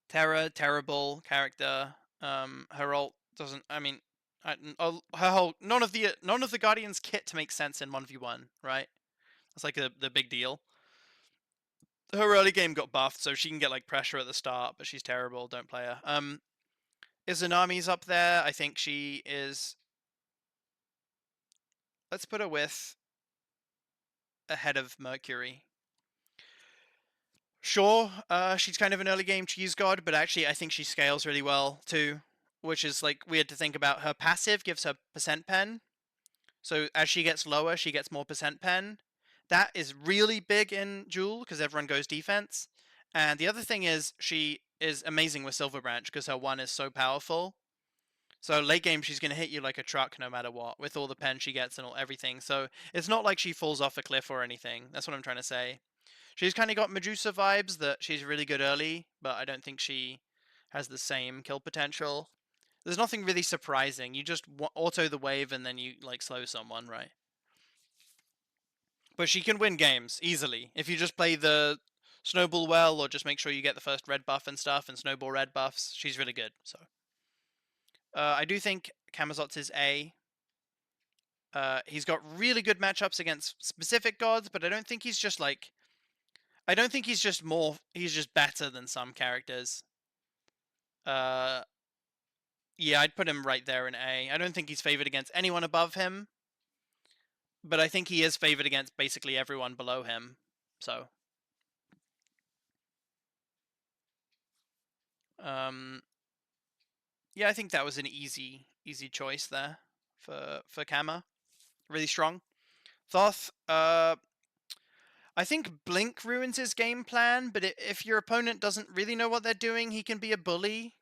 Terra, terrible character. Her ult doesn't... I mean, her whole... None of the Guardians' kit makes sense in 1v1, right? That's, like, the big deal. Her early game got buffed, so she can get, like, pressure at the start, but she's terrible. Don't play her. Izanami's up there. I think she is... Let's put her with... ahead of Mercury. Sure, she's kind of an early game cheese god, but actually I think she scales really well, too. Which is, like, weird to think about. Her passive gives her percent pen, So as she gets lower, she gets more percent pen. That is really big in duel because everyone goes defense. And the other thing is she is amazing with Silver Branch because her one is so powerful. So late game, she's going to hit you like a truck no matter what, with all the pen she gets and all everything. So it's not like she falls off a cliff or anything. That's what I'm trying to say. She's kind of got Medusa vibes that she's really good early, but I don't think she has the same kill potential. There's nothing really surprising. You just auto the wave and then you like slow someone, right? But she can win games easily if you just play the snowball well, or just make sure you get the first red buff and stuff and snowball red buffs. She's really good. So I do think Camazotz is A. He's got really good matchups against specific gods, but I don't think he's just like. I don't think he's just more. He's just better than some characters. Uh, yeah, I'd put him right there in A. I don't think he's favored against anyone above him, but I think he is favored against basically everyone below him. So, yeah, I think that was an easy choice there for Kama. Really strong. Thoth, I think Blink ruins his game plan, but if your opponent doesn't really know what they're doing, he can be a bully.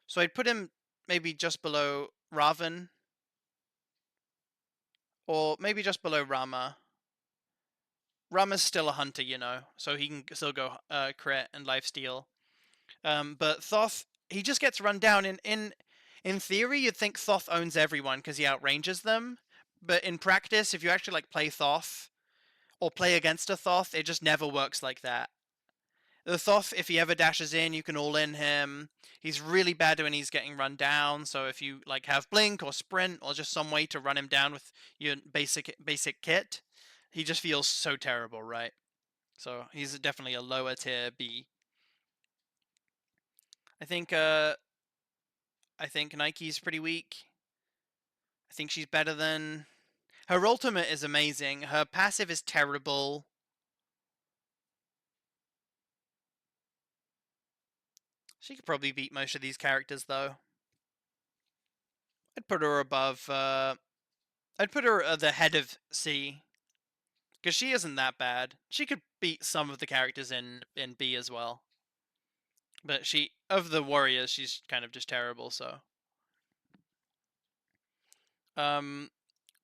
So I'd put him maybe just below Raven, or maybe just below Rama. Rama's still a hunter, you know, so he can still go crit and lifesteal. But Thoth, he just gets run down. In theory, you'd think Thoth owns everyone because he outranges them. But in practice, if you actually like play Thoth or play against a Thoth, it just never works like that. The Thoth, if he ever dashes in, you can all in him. He's really bad when he's getting run down. So if you like have blink or sprint or just some way to run him down with your basic kit, he just feels so terrible, right? So he's definitely a lower tier B. I think Nike's pretty weak. I think she's better than her ultimate is amazing. Her passive is terrible. She could probably beat most of these characters though. I'd put her above I'd put her at the head of C because she isn't that bad. She could beat some of the characters in B as well. But she of the warriors, she's kind of just terrible, so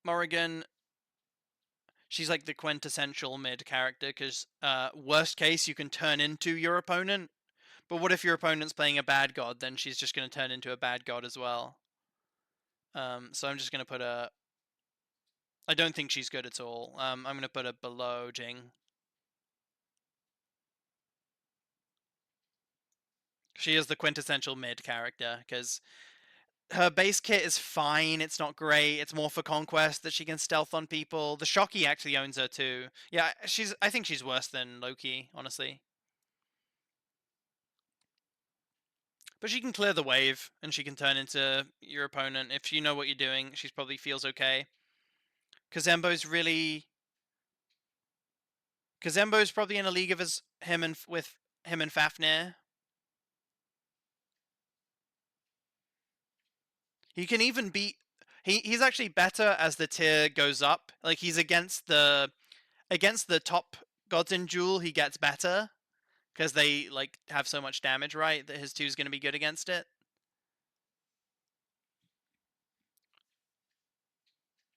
Morrigan, she's like the quintessential mid character because worst case you can turn into your opponent. But what if your opponent's playing a bad god? Then she's just going to turn into a bad god as well. So I'm just going to put a. I don't think she's good at all. I'm going to put her below Jing. She is the quintessential mid character because her base kit is fine. It's not great. It's more for conquest that she can stealth on people. The Shocky actually owns her too. Yeah, I think she's worse than Loki, honestly. But she can clear the wave and she can turn into your opponent if you know what you're doing. She probably feels okay. Kazembo's really. Kazembo's probably in a league of him and with him and Fafnir. He can even beat. He's actually better as the tier goes up. Like he's against the top gods in duel. He gets better because they like have so much damage, right? That his 2 is going to be good against it.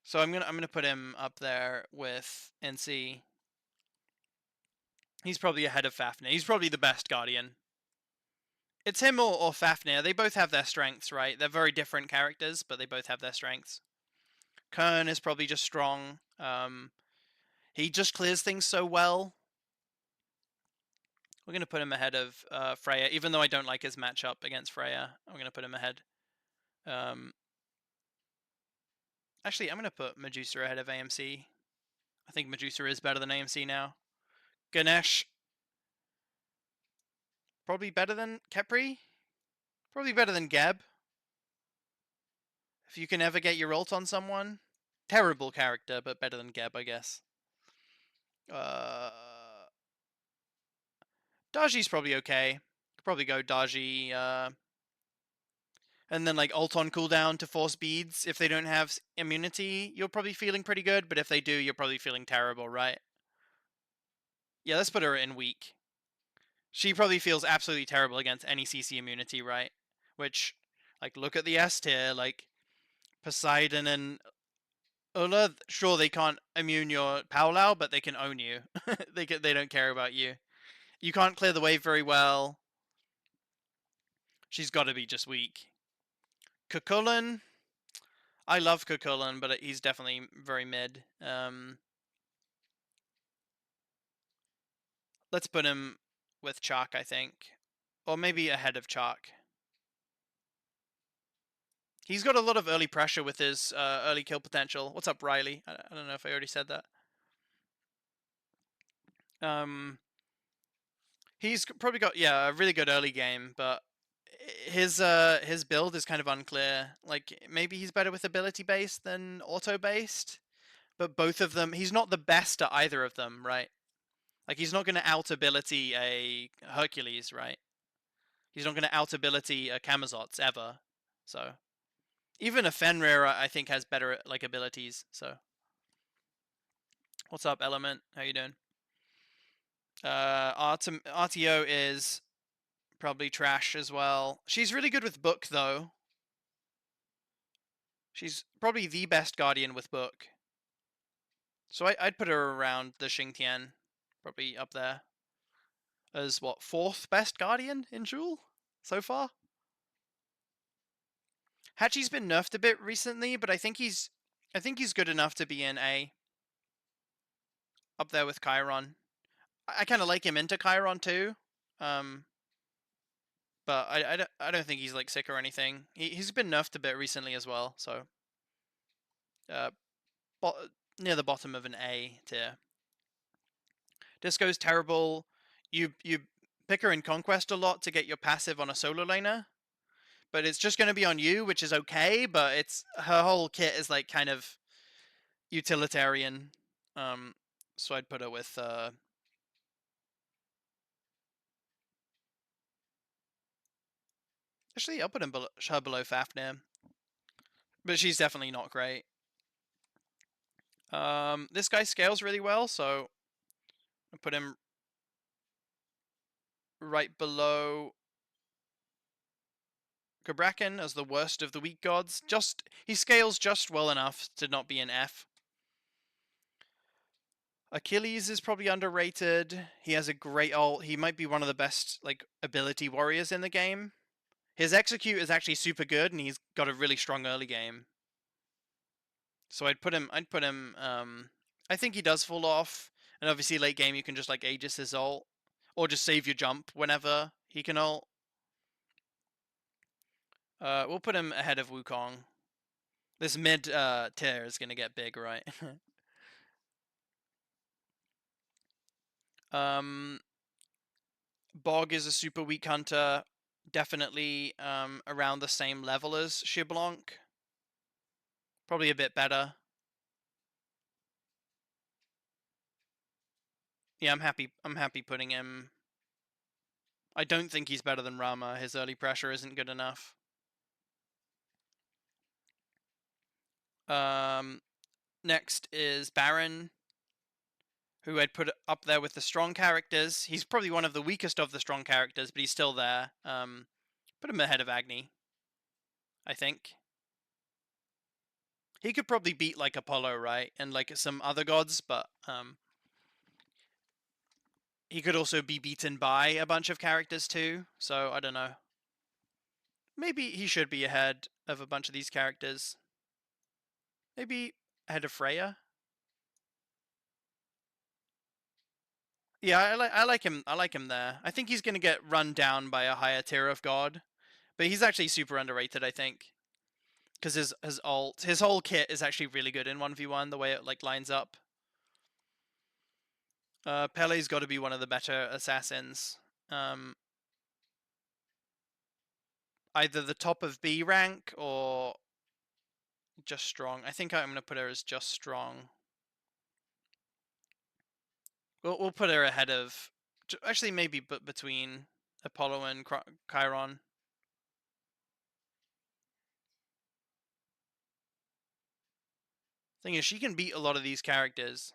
So I'm gonna put him up there with NC. He's probably ahead of Fafnir. He's probably the best guardian. It's him or Fafnir. They both have their strengths, right? They're very different characters, but they both have their strengths. Kern is probably just strong. He just clears things so well. We're going to put him ahead of Freya, even though I don't like his matchup against Freya. I'm going to put him ahead. Actually, I'm going to put Medusa ahead of AMC. I think Medusa is better than AMC now. Ganesh, probably better than Kepri. Probably better than Geb. If you can ever get your ult on someone. Terrible character, but better than Geb, I guess. Daji's probably okay. Could probably go Daji. and then like ult on cooldown to force beads. If they don't have immunity, you're probably feeling pretty good, but if they do, you're probably feeling terrible, right? Yeah, let's put her in weak. She probably feels absolutely terrible against any CC immunity, right? Which, like, look at the S tier, like, Poseidon and Ulla, sure, they can't immune your Powwow, but they can own you. They don't care about you. You can't clear the wave very well. She's got to be just weak. Kukulin, I love Kukulin, but he's definitely very mid. Let's put him with Chalk, I think. Or maybe ahead of Chalk. He's got a lot of early pressure with his early kill potential. What's up, Riley? I don't know if I already said that. He's probably got, yeah, a really good early game, but his build is kind of unclear. Like, maybe he's better with ability based than auto based, but both of them, he's not the best at either of them, right? Like, he's not going to out ability a Hercules, right? He's not going to out ability a Camazotz ever. So even a Fenrir, I think, has better like abilities. So what's up, Element? How you doing? RTO is probably trash as well. She's really good with Book though. She's probably the best Guardian with Book. So I'd put her around the Xingtian, probably up there as what, 4th best Guardian in Duel so far. Hachi's been nerfed a bit recently, but I think he's good enough to be in A. Up there with Chiron. I kind of like him into Chiron too, but I don't think he's like sick or anything. He's been nerfed a bit recently as well, so uh, near the bottom of an A tier. Disco's terrible. You pick her in Conquest a lot to get your passive on a solo laner, but it's just going to be on you, which is okay. But it's her whole kit is like kind of utilitarian. So I'd put her with. Actually, I'll put her below Fafnir, but she's definitely not great. This guy scales really well, so I put him right below Kabrakan as the worst of the weak gods. He scales just well enough to not be an F. Achilles is probably underrated. He has a great ult. He might be one of the best like ability warriors in the game. His execute is actually super good, and he's got a really strong early game. So I'd put him. I think he does fall off, and obviously late game you can just like Aegis his ult, or just save your jump whenever he can ult. We'll put him ahead of Wukong. This mid tier is gonna get big, right? Bog is a super weak hunter, definitely around the same level as Xiblanc. Probably a bit better. Yeah, I'm happy putting him. I don't think he's better than Rama. His early pressure isn't good enough. Next is Baron, who I'd put up there with the strong characters. He's probably one of the weakest of the strong characters, but he's still there. Put him ahead of Agni, I think. He could probably beat like Apollo, right? And like some other gods, but he could also be beaten by a bunch of characters too. So I don't know. Maybe he should be ahead of a bunch of these characters. Maybe ahead of Freya. Yeah, I like him. I like him there. I think he's gonna get run down by a higher tier of god, but he's actually super underrated. I think because his ult, his whole kit is actually really good in 1v1. The way it like lines up. Pele's got to be one of the better assassins. Either the top of B rank or just strong. I think I'm gonna put her as just strong. We'll put her ahead of, actually maybe between Apollo and Chiron. Thing is, she can beat a lot of these characters.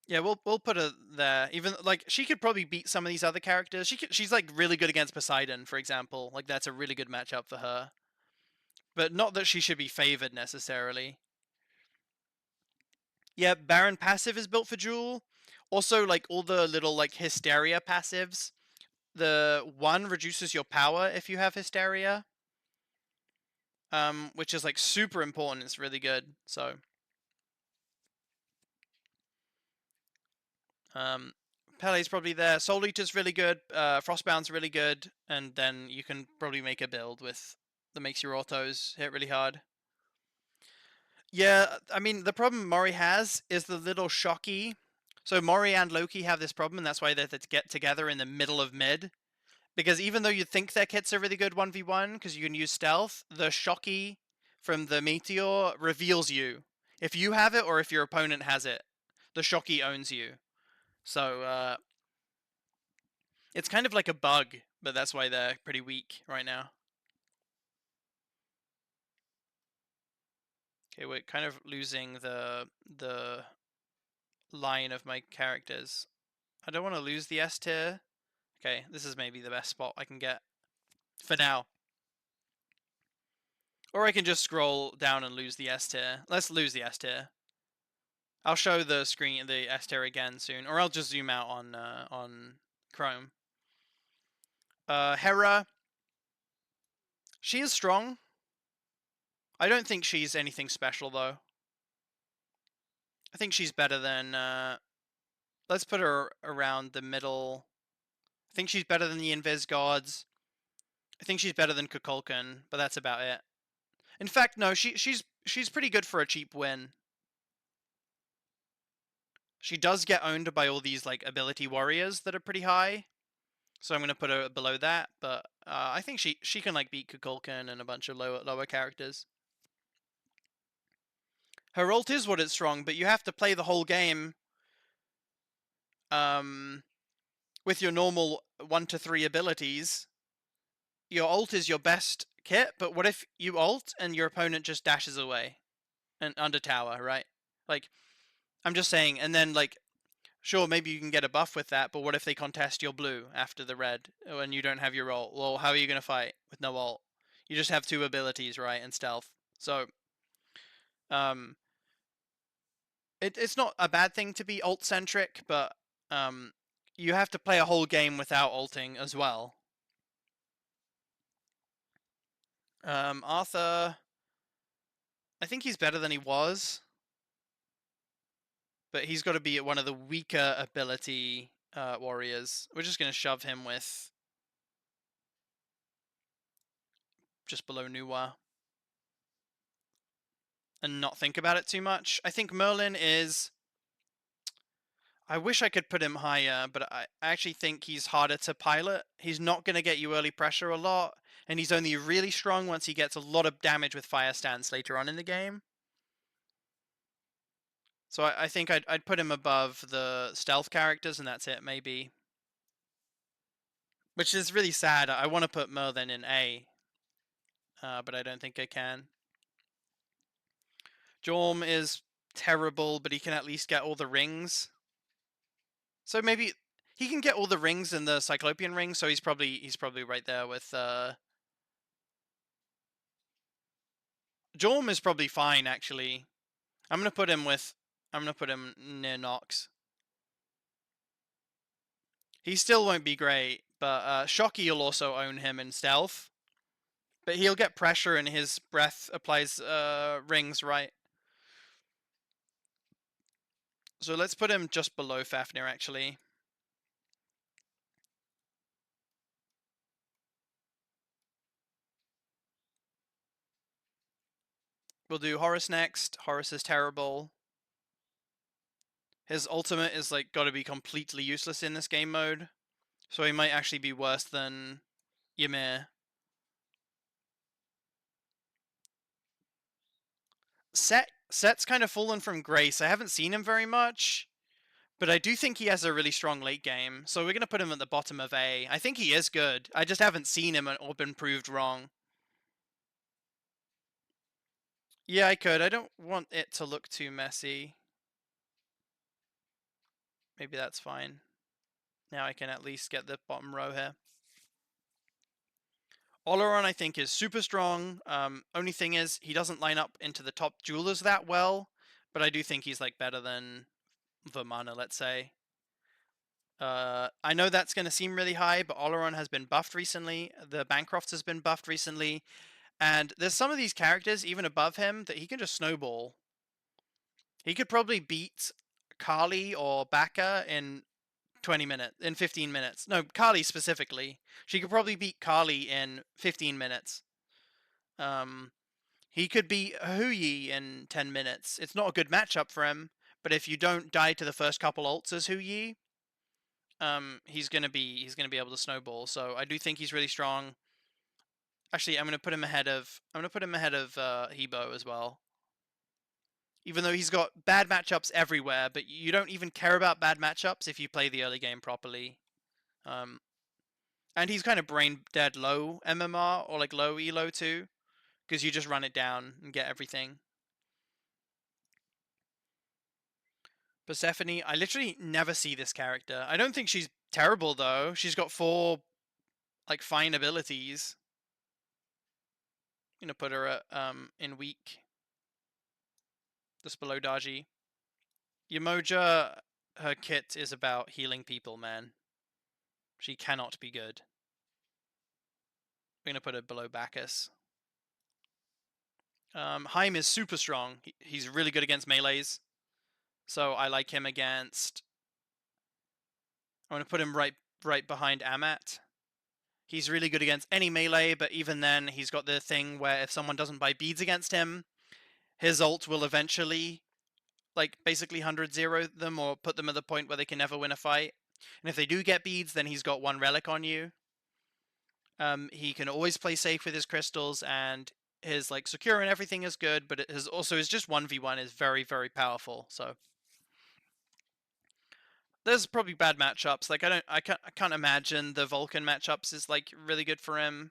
Yeah, we'll put her there. Even like she could probably beat some of these other characters. She's like really good against Poseidon, for example. Like that's a really good matchup for her. But not that she should be favored necessarily. Yeah, Baron passive is built for duel. Also, like all the little like Hysteria passives. The one reduces your power if you have Hysteria. Which is like super important. It's really good. So, Pele's probably there. Soul Eater's really good. Frostbound's really good, and then you can probably make a build with that makes your autos hit really hard. Yeah, I mean the problem Mori has is the little shocky. So Mori and Loki have this problem, and that's why they have to get together in the middle of mid. Because even though you think their kits are really good 1v1, because you can use stealth, the shocky from the meteor reveals you. If you have it or if your opponent has it, the shocky owns you. So it's kind of like a bug, but that's why they're pretty weak right now. Okay, we're kind of losing the line of my characters. I don't want to lose the S tier. Okay, this is maybe the best spot I can get for now. Or I can just scroll down and lose the S tier. Let's lose the S tier. I'll show the screen, the S tier again soon, or I'll just zoom out on Chrome. Hera, she is strong. I don't think she's anything special though. I think she's better than. Let's put her around the middle. I think she's better than the Invis gods. I think she's better than Kukulkan, but that's about it. In fact, no, she's pretty good for a cheap win. She does get owned by all these like ability warriors that are pretty high, so I'm gonna put her below that. But I think she can like beat Kukulkan and a bunch of lower characters. Her ult is what it's strong, but you have to play the whole game with your normal 1 to 3 abilities. Your ult is your best kit, but what if you ult and your opponent just dashes away and under tower, right? Like, I'm just saying, and then like, sure, maybe you can get a buff with that, but what if they contest your blue after the red and you don't have your ult? Well, how are you going to fight with no ult? You just have 2 abilities, right, and stealth. So, it's not a bad thing to be ult centric, but you have to play a whole game without ulting as well. Arthur, I think he's better than he was, but he's got to be one of the weaker ability warriors. We're just going to shove him with just below Nuwa and not think about it too much. I think Merlin is. I wish I could put him higher, but I actually think he's harder to pilot. He's not going to get you early pressure a lot, and he's only really strong once he gets a lot of damage with fire stance later on in the game. So I think I'd put him above the stealth characters, and that's it, maybe. Which is really sad. I want to put Merlin in A, but I don't think I can. Jorm is terrible, but he can at least get all the rings. So maybe he can get all the rings in the Cyclopean ring, so he's probably right there with Jorm is probably fine actually. I'm gonna put him near Nox. He still won't be great, but Shocky will also own him in stealth. But he'll get pressure and his breath applies rings, right? So let's put him just below Fafnir actually. We'll do Horus next. Horus is terrible. His ultimate is like got to be completely useless in this game mode. So he might actually be worse than Ymir. Set's kind of fallen from grace. I haven't seen him very much, but I do think he has a really strong late game. So we're going to put him at the bottom of A. I think he is good. I just haven't seen him or been proved wrong. Yeah, I could. I don't want it to look too messy. Maybe that's fine. Now I can at least get the bottom row here. Oleron, I think, is super strong. Only thing is, he doesn't line up into the top duelers that well, but I do think he's like better than Vermana, let's say. I know that's going to seem really high, but Oleron has been buffed recently. The Bancroft has been buffed recently. And there's some of these characters, even above him, that he can just snowball. He could probably beat Kali or Baka in 20 minutes, in 15 minutes. No, Kali specifically. She could probably beat Kali in 15 minutes. He could beat Huyi in 10 minutes. It's not a good matchup for him, but if you don't die to the first couple ults as Huyi, he's gonna be able to snowball. So I do think he's really strong. Actually, I'm gonna put him ahead of Hebo as well. Even though he's got bad matchups everywhere, but you don't even care about bad matchups if you play the early game properly. Um, and he's kind of brain dead low MMR or like low elo too, because you just run it down and get everything. Persephone, I literally never see this character. I don't think she's terrible though. She's got 4 like fine abilities. I'm gonna put her at, in weak, just below Daji. Yamoja, her kit is about healing people, man. She cannot be good. We're gonna put her below Bacchus. Heim is super strong. He's really good against melees, so I like him against. I'm gonna put him right behind Amat. He's really good against any melee, but even then, he's got the thing where if someone doesn't buy beads against him, his ult will eventually, like, basically 100-0 them or put them at the point where they can never win a fight. And if they do get beads, then he's got 1 relic on you. He can always play safe with his crystals, and his like secure and everything is good, but his just 1v1 is very, very powerful. So there's probably bad matchups. Like I can't imagine the Vulcan matchups is like really good for him.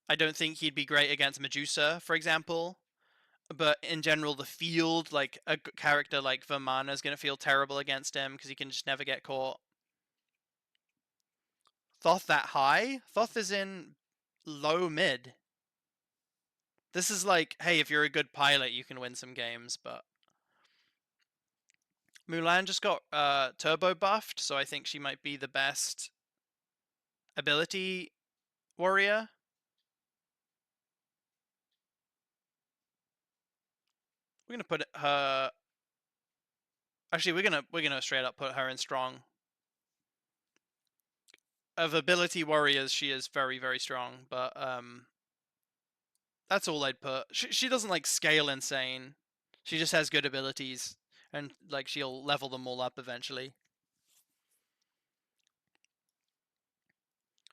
I don't think he'd be great against Medusa, for example. But in general, the field, like a character like Vermana is going to feel terrible against him because he can just never get caught. Thoth that high? Thoth is in low mid. This is like, hey, if you're a good pilot, you can win some games, but Mulan just got turbo buffed, so I think she might be the best ability warrior. We're gonna put her. Actually, we're gonna straight up put her in strong. Of ability warriors, she is very, very strong, but that's all I'd put. She doesn't like scale insane. She just has good abilities, and like she'll level them all up eventually.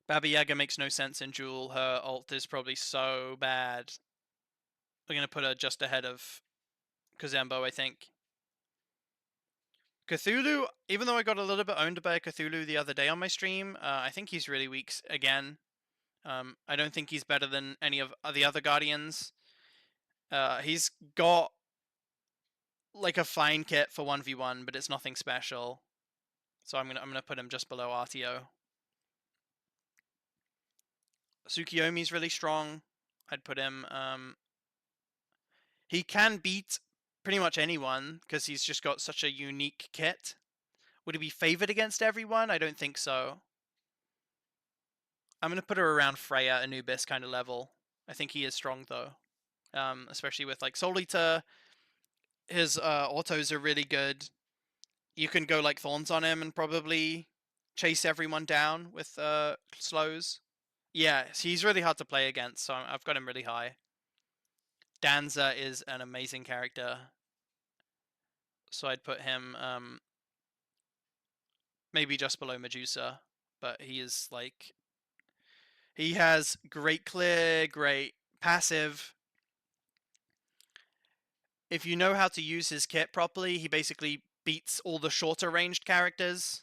Baba Yaga makes no sense in duel. Her ult is probably so bad. We're gonna put her just ahead of Kazembo, I think. Cthulhu, even though I got a little bit owned by a Cthulhu the other day on my stream, I think he's really weak again. I don't think he's better than any of the other Guardians. He's got like a fine kit for 1v1, but it's nothing special. So I'm gonna put him just below RTO. Tsukiyomi's really strong. I'd put him. He can beat pretty much anyone because he's just got such a unique kit. Would he be favored against everyone? I don't think so. I'm gonna put her around Freya, Anubis kind of level. I think he is strong though, especially with like Soul Eater. His autos are really good. You can go like Thorns on him and probably chase everyone down with slows. Yeah, he's really hard to play against, so I've got him really high. Danza is an amazing character, so I'd put him maybe just below Medusa, but he is like he has great clear, great passive. If you know how to use his kit properly, he basically beats all the shorter ranged characters.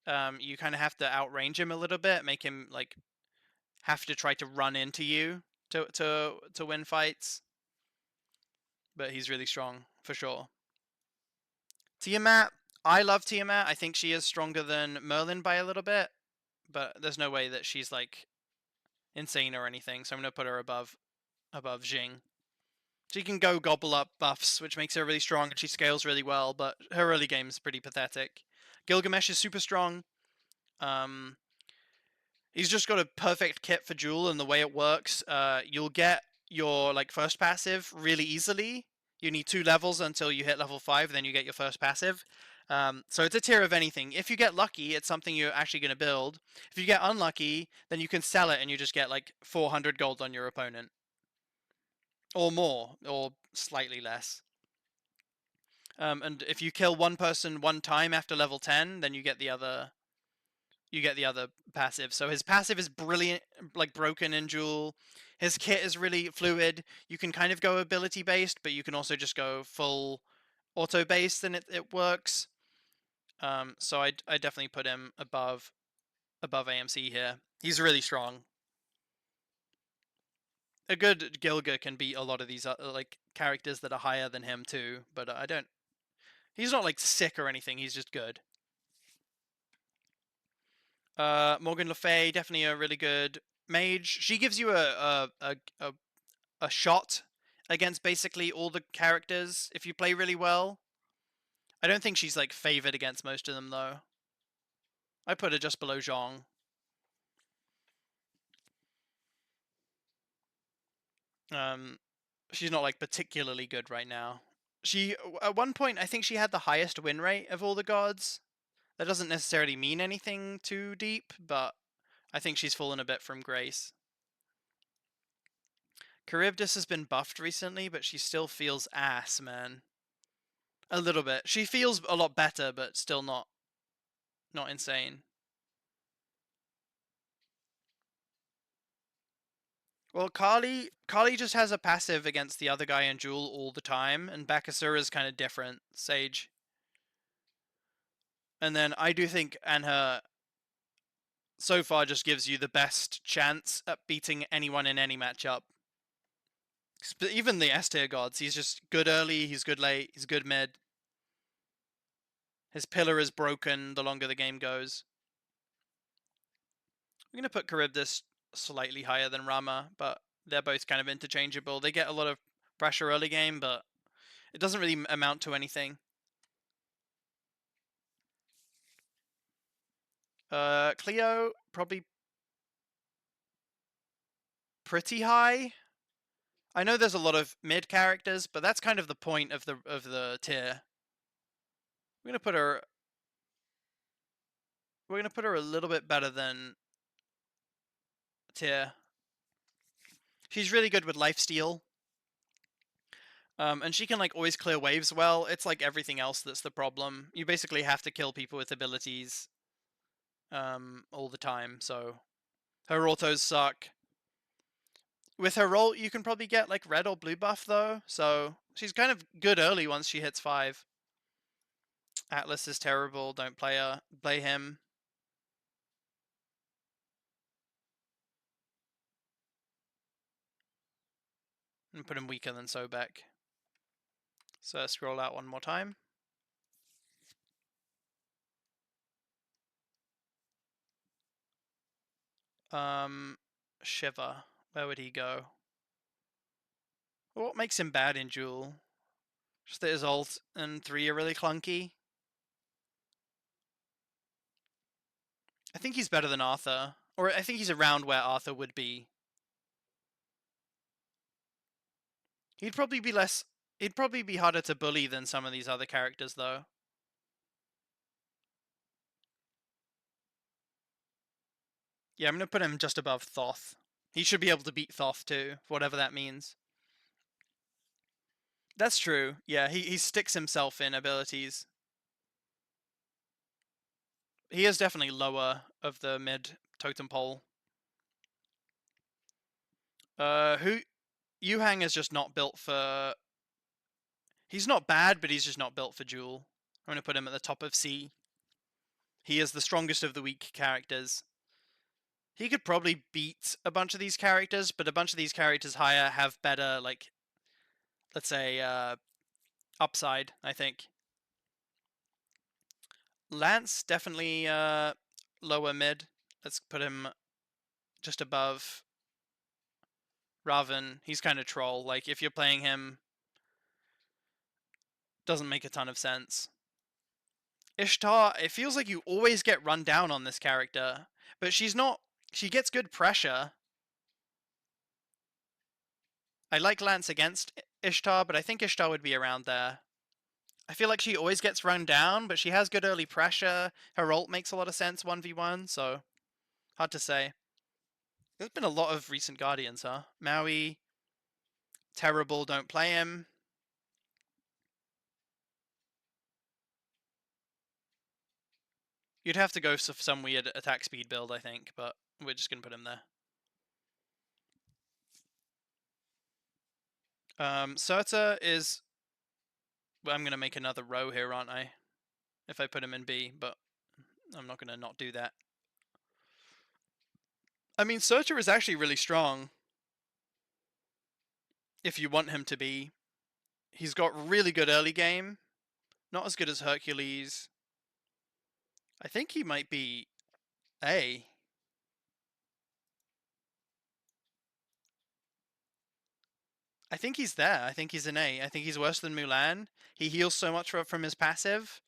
You kind of have to outrange him a little bit, make him like have to try to run into you to win fights. but he's really strong for sure. Tiamat, I love Tiamat. I think she is stronger than Merlin by a little bit, but there's no way that she's like insane or anything. So I'm gonna put her above Jing. She can go gobble up buffs, which makes her really strong, and she scales really well. But her early game's pretty pathetic. Gilgamesh is super strong. He's just got a perfect kit for duel, and the way it works, you'll get your like first passive really easily. You need 2 levels until you hit level 5, then you get your first passive. So it's a tier of anything. If you get lucky, it's something you're actually going to build. If you get unlucky, then you can sell it and you just get like 400 gold on your opponent. Or more, or slightly less. And if you kill one person one time after level 10, then you get the other passive. So his passive is brilliant, like broken in duel. His kit is really fluid. You can kind of go ability based, but you can also just go full auto based, and it works. So I definitely put him above AMC here. He's really strong. A good Gilga can beat a lot of these like characters that are higher than him too, but I don't. He's not like sick or anything. He's just good. Morgan Le Fay, definitely a really good mage. She gives you a shot against basically all the characters if you play really well. I don't think she's like favored against most of them though. I put her just below Zhong. She's not like particularly good right now. She at one point I think she had the highest win rate of all the gods. That doesn't necessarily mean anything too deep, but I think she's fallen a bit from grace. Charybdis has been buffed recently, but she still feels ass, man. A little bit. She feels a lot better, but still not insane. Well, Kali just has a passive against the other guy in duel all the time, and Bakasura is kind of different. Sage. And then I do think Anha so far just gives you the best chance at beating anyone in any matchup. Even the S tier gods, he's just good early, he's good late, he's good mid. His pillar is broken the longer the game goes. I'm going to put Charybdis slightly higher than Rama, but they're both kind of interchangeable. They get a lot of pressure early game, but it doesn't really amount to anything. Cleo, probably pretty high. I know there's a lot of mid characters, but that's kind of the point of the tier. We're gonna put her a little bit better than tier. She's really good with lifesteal. And she can like always clear waves well. It's like everything else that's the problem. You basically have to kill people with abilities all the time, so her autos suck. With her roll, you can probably get like red or blue buff though, so she's kind of good early once she hits 5. Atlas is terrible, don't play him. And put him weaker than Sobek. So scroll out one more time. Shiva, where would he go? What makes him bad in duel? Just that his ult and 3 are really clunky. I think he's better than Arthur. Or I think he's around where Arthur would be. He'd probably be harder to bully than some of these other characters though. Yeah, I'm gonna put him just above Thoth. He should be able to beat Thoth too, whatever that means. That's true. Yeah, he sticks himself in abilities. He is definitely lower of the mid totem pole. Who Yuhang is just not built for. He's not bad, but he's just not built for duel. I'm gonna put him at the top of C. He is the strongest of the weak characters. He could probably beat a bunch of these characters, but a bunch of these characters higher have better like let's say, upside, I think. Lance, definitely lower mid. Let's put him just above Raven. He's kind of troll. Like, if you're playing him, doesn't make a ton of sense. Ishtar, it feels like you always get run down on this character, but she's not. She gets good pressure. I like Lance against Ishtar, but I think Ishtar would be around there. I feel like she always gets run down, but she has good early pressure. Her ult makes a lot of sense 1v1, so hard to say. There's been a lot of recent Guardians, huh? Maui, terrible, don't play him. You'd have to go for some weird attack speed build, I think, but we're just going to put him there. Surta is... Well, I'm going to make another row here, aren't I? If I put him in B, but I'm not going to not do that. I mean, Surta is actually really strong. If you want him to be. He's got really good early game. Not as good as Hercules. I think he might be A. I think he's there. I think he's an A. I think he's worse than Mulan. He heals so much from his passive,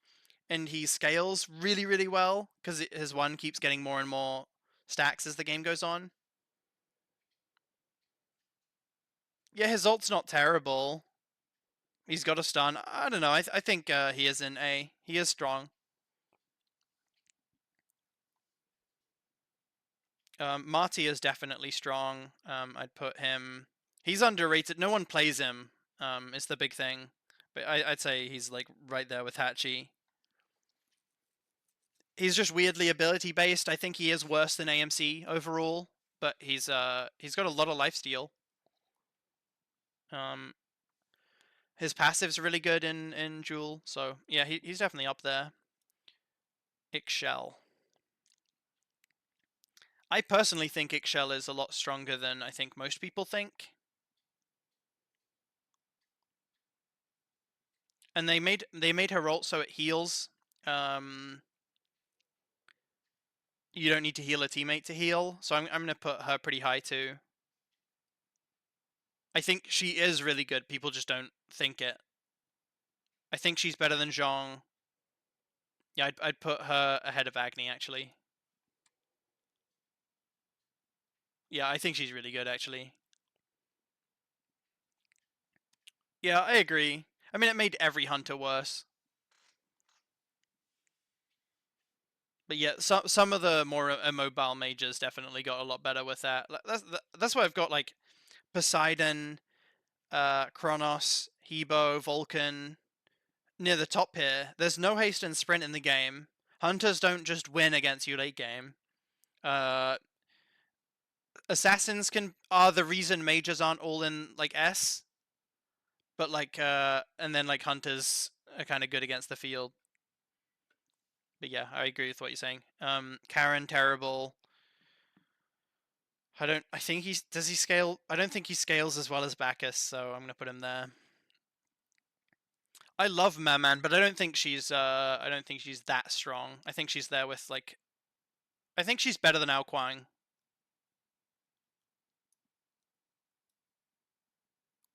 and he scales really, really well because his one keeps getting more and more stacks as the game goes on. Yeah, his ult's not terrible. He's got a stun. I don't know. I think he is an A. He is strong. Marty is definitely strong. I'd put him. He's underrated. No one plays him. Is the big thing. But I'd say he's like right there with Hachi. He's just weirdly ability based. I think he is worse than AMC overall, but he's got a lot of lifesteal. His passive's really good in Duel, so yeah, he's definitely up there. Ixchel. I personally think Ixchel is a lot stronger than I think most people think. And they made her ult so it heals. You don't need to heal a teammate to heal, so I'm gonna put her pretty high too. I think she is really good. People just don't think it. I think she's better than Zhong. Yeah, I'd put her ahead of Agni actually. Yeah, I think she's really good actually. Yeah, I agree. I mean, it made every hunter worse. But yeah, some of the more immobile mages definitely got a lot better with that. That's why I've got like Poseidon, Kronos, Hebo, Vulcan near the top here. There's no haste and sprint in the game. Hunters don't just win against you late game. Uh, Assassins are the reason mages aren't all in like S, but like and then like hunters are kind of good against the field. But yeah, I agree with what you're saying. Karen terrible. I think does he scale? I don't think he scales as well as Bacchus, so I'm gonna put him there. I love Merman, but I don't think she's that strong. I think she's there with like I think she's better than Ao Kuang.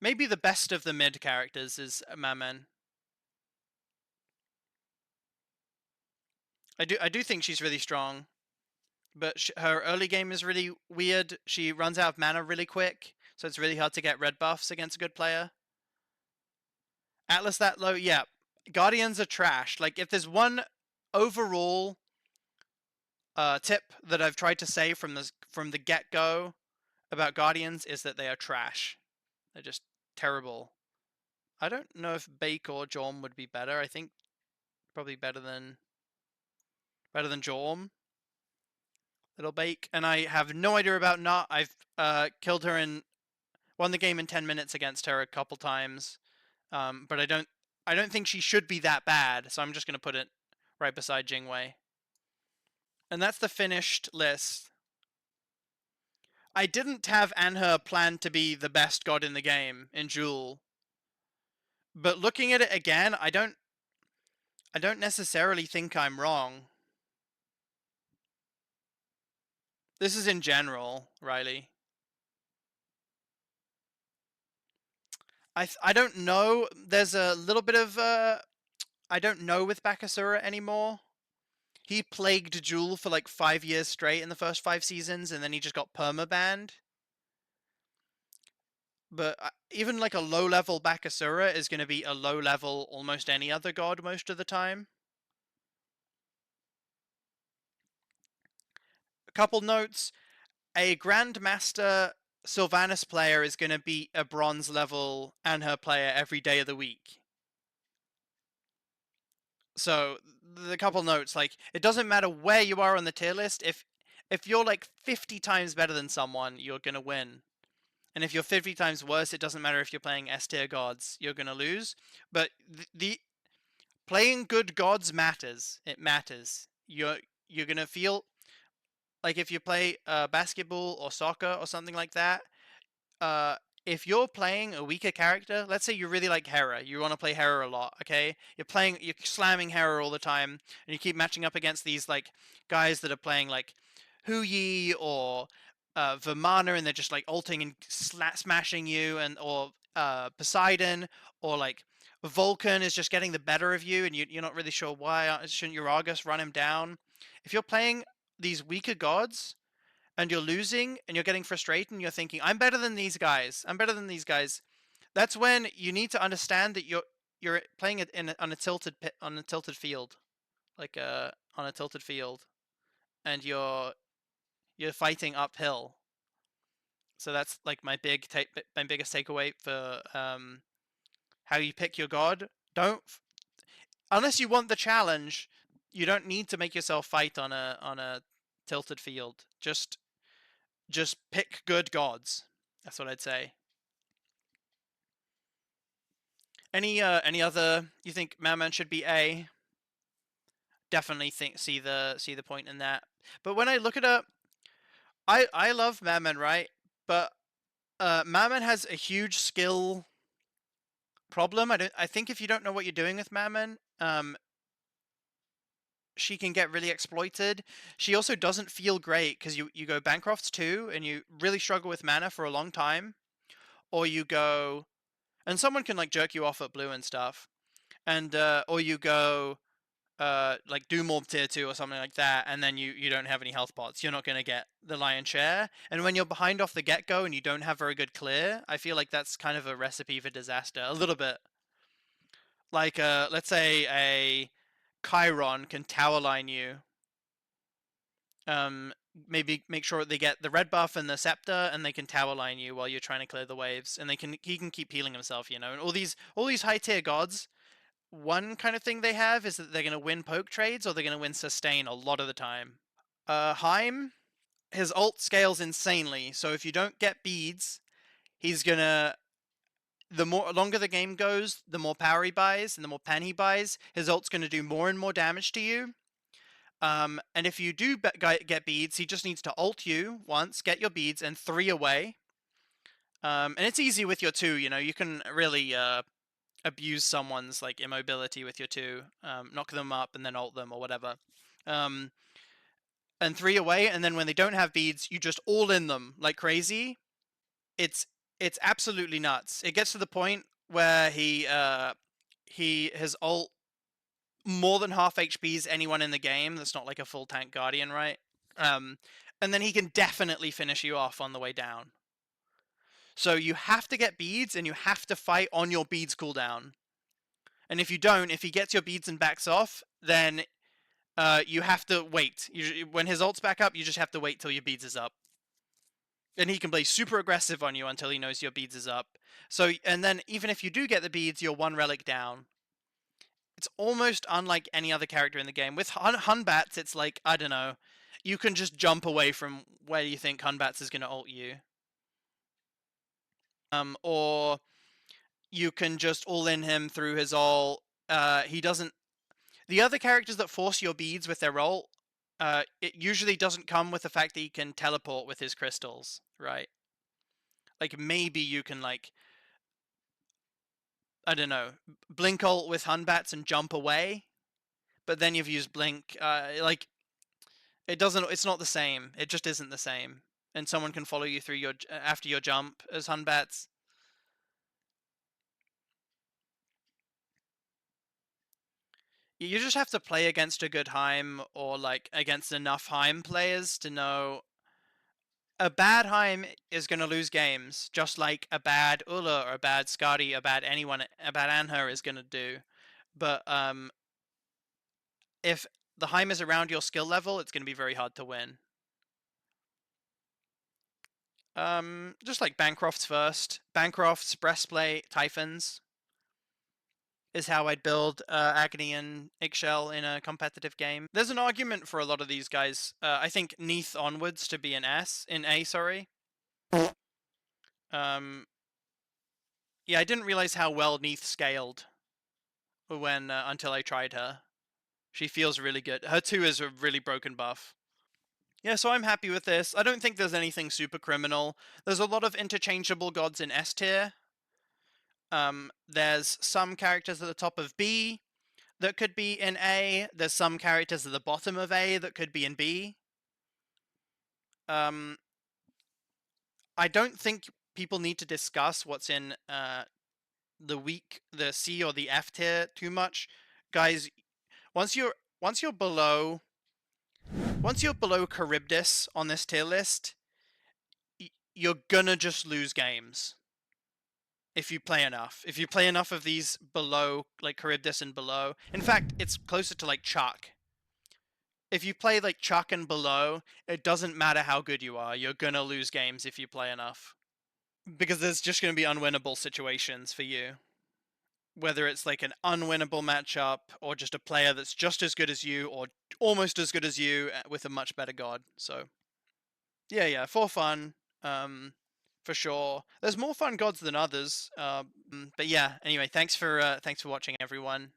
Maybe the best of the mid characters is Merman. I do think she's really strong, but her early game is really weird. She runs out of mana really quick, so it's really hard to get red buffs against a good player. Atlas that low, yeah. Guardians are trash. Like if there's one overall tip that I've tried to say from the get go about Guardians is that they are trash. They're just terrible. I don't know if Bake or Jorm would be better. I think probably better than Jorm. Little Bake, and I have no idea about Not. I've killed her and won the game in 10 minutes against her a couple times, but I don't think she should be that bad. So I'm just gonna put it right beside Jingwei. And that's the finished list. I didn't have Anher planned to be the best god in the game in Jewel. But looking at it again, I don't necessarily think I'm wrong. This is in general, Riley. I don't know. There's a little bit of I don't know with Bakasura anymore. He plagued Jewel for like 5 years straight in the first 5 seasons, and then he just got perma-banned. But even like a low-level Bakasura is going to be a low-level almost any other god most of the time. A couple notes. A Grandmaster Sylvanas player is going to beat a bronze level Anher player every day of the week. So the couple notes, like, it doesn't matter where you are on the tier list. If you're like 50 times better than someone, you're gonna win. And if you're 50 times worse, it doesn't matter if you're playing S tier gods, you're gonna lose. But the playing good gods matters. It matters. You're gonna feel like if you play basketball or soccer or something like that, uh, if you're playing a weaker character, let's say you really like Hera, you want to play Hera a lot, okay? You're slamming Hera all the time, and you keep matching up against these like guys that are playing like Hu Yi or Vimana, and they're just like ulting and smashing you, and or Poseidon, or like Vulcan is just getting the better of you, and you're not really sure why. Shouldn't Uragas run him down? If you're playing these weaker gods, and you're losing and you're getting frustrated and you're thinking, I'm better than these guys. I'm better than these guys. That's when you need to understand that you're playing it on a tilted field, like on a tilted field, and you're fighting uphill. So that's like my biggest takeaway for how you pick your god. Don't Unless you want the challenge, you don't need to make yourself fight on a tilted field. Just pick good gods. That's what I'd say. Any other you think Madman should be A? Definitely see the point in that. But when I look at it, I love Madman, right? But Madman has a huge skill problem. I think if you don't know what you're doing with Madman, she can get really exploited. She also doesn't feel great because you go Bancrofts 2 and you really struggle with mana for a long time, or you go and someone can like jerk you off at blue and stuff, and or you go like do more tier 2 or something like that, and then you don't have any health pots, you're not going to get the lion's share. And when you're behind off the get-go and you don't have very good clear, I feel like that's kind of a recipe for disaster a little bit. Like let's say a Chiron can tower line you, um maybe make sure they get the red buff and the scepter, and they can tower line you while you're trying to clear the waves, and he can keep healing himself, and all these high tier gods, one kind of thing they have is that they're going to win poke trades or they're going to win sustain a lot of the time. Heim, his ult scales insanely, so if you don't get beads, he's going to... The longer the game goes, the more power he buys and the more pen he buys, his ult's going to do more and more damage to you. And if you do get beads, he just needs to ult you once, get your beads, and 3 away. And it's easy with your 2, you can really abuse someone's like immobility with your 2, knock them up and then ult them or whatever, and 3 away. And then when they don't have beads, you just all in them like crazy. It's absolutely nuts. It gets to the point where his ult more than half HPs anyone in the game that's not like a full tank guardian, right? And then he can definitely finish you off on the way down. So you have to get beads and you have to fight on your beads cooldown. And if you don't, if he gets your beads and backs off, then you have to wait. When his ult's back up, you just have to wait till your beads is up. And he can play super aggressive on you until he knows your beads is up. So, and then even if you do get the beads, you're 1 relic down. It's almost unlike any other character in the game. With Hunbats, it's like, I don't know, you can just jump away from where you think Hunbats is going to ult you. Or you can just all in him through his ult. He doesn't... The other characters that force your beads with their ult, it usually doesn't come with the fact that he can teleport with his crystals, right? Like maybe you can like I don't know, blink ult with Hunbats and jump away, but then you've used blink. Like it doesn't. It's not the same. It just isn't the same. And someone can follow you through your after your jump as Hunbats. You just have to play against a good Heim or like against enough Heim players to know a bad Heim is going to lose games, just like a bad Ulla or a bad Skadi, a bad anyone, a bad Anher is going to do. But if the Heim is around your skill level, it's going to be very hard to win. Just like Bancroft's first. Bancroft's, Breastplate, Typhons is how I'd build Agony and Eggshell in a competitive game. There's an argument for a lot of these guys. I think Neath onwards to be an A, sorry. Yeah, I didn't realize how well Neath scaled when until I tried her. She feels really good. Her 2 is a really broken buff. Yeah, so I'm happy with this. I don't think there's anything super criminal. There's a lot of interchangeable gods in S tier. There's some characters at the top of B that could be in A. There's some characters at the bottom of A that could be in B. I don't think people need to discuss what's in the C or the F tier too much, guys. Once you're below Charybdis on this tier list, you're gonna just lose games. If you play enough. If you play enough of these below, like Charybdis and below. In fact, it's closer to like Chuck. If you play like Chuck and below, it doesn't matter how good you are. You're gonna lose games if you play enough. Because there's just gonna be unwinnable situations for you. Whether it's like an unwinnable matchup or just a player that's just as good as you or almost as good as you with a much better god. So yeah, for fun, for sure. There's more fun gods than others, but yeah. Anyway, thanks for watching, everyone.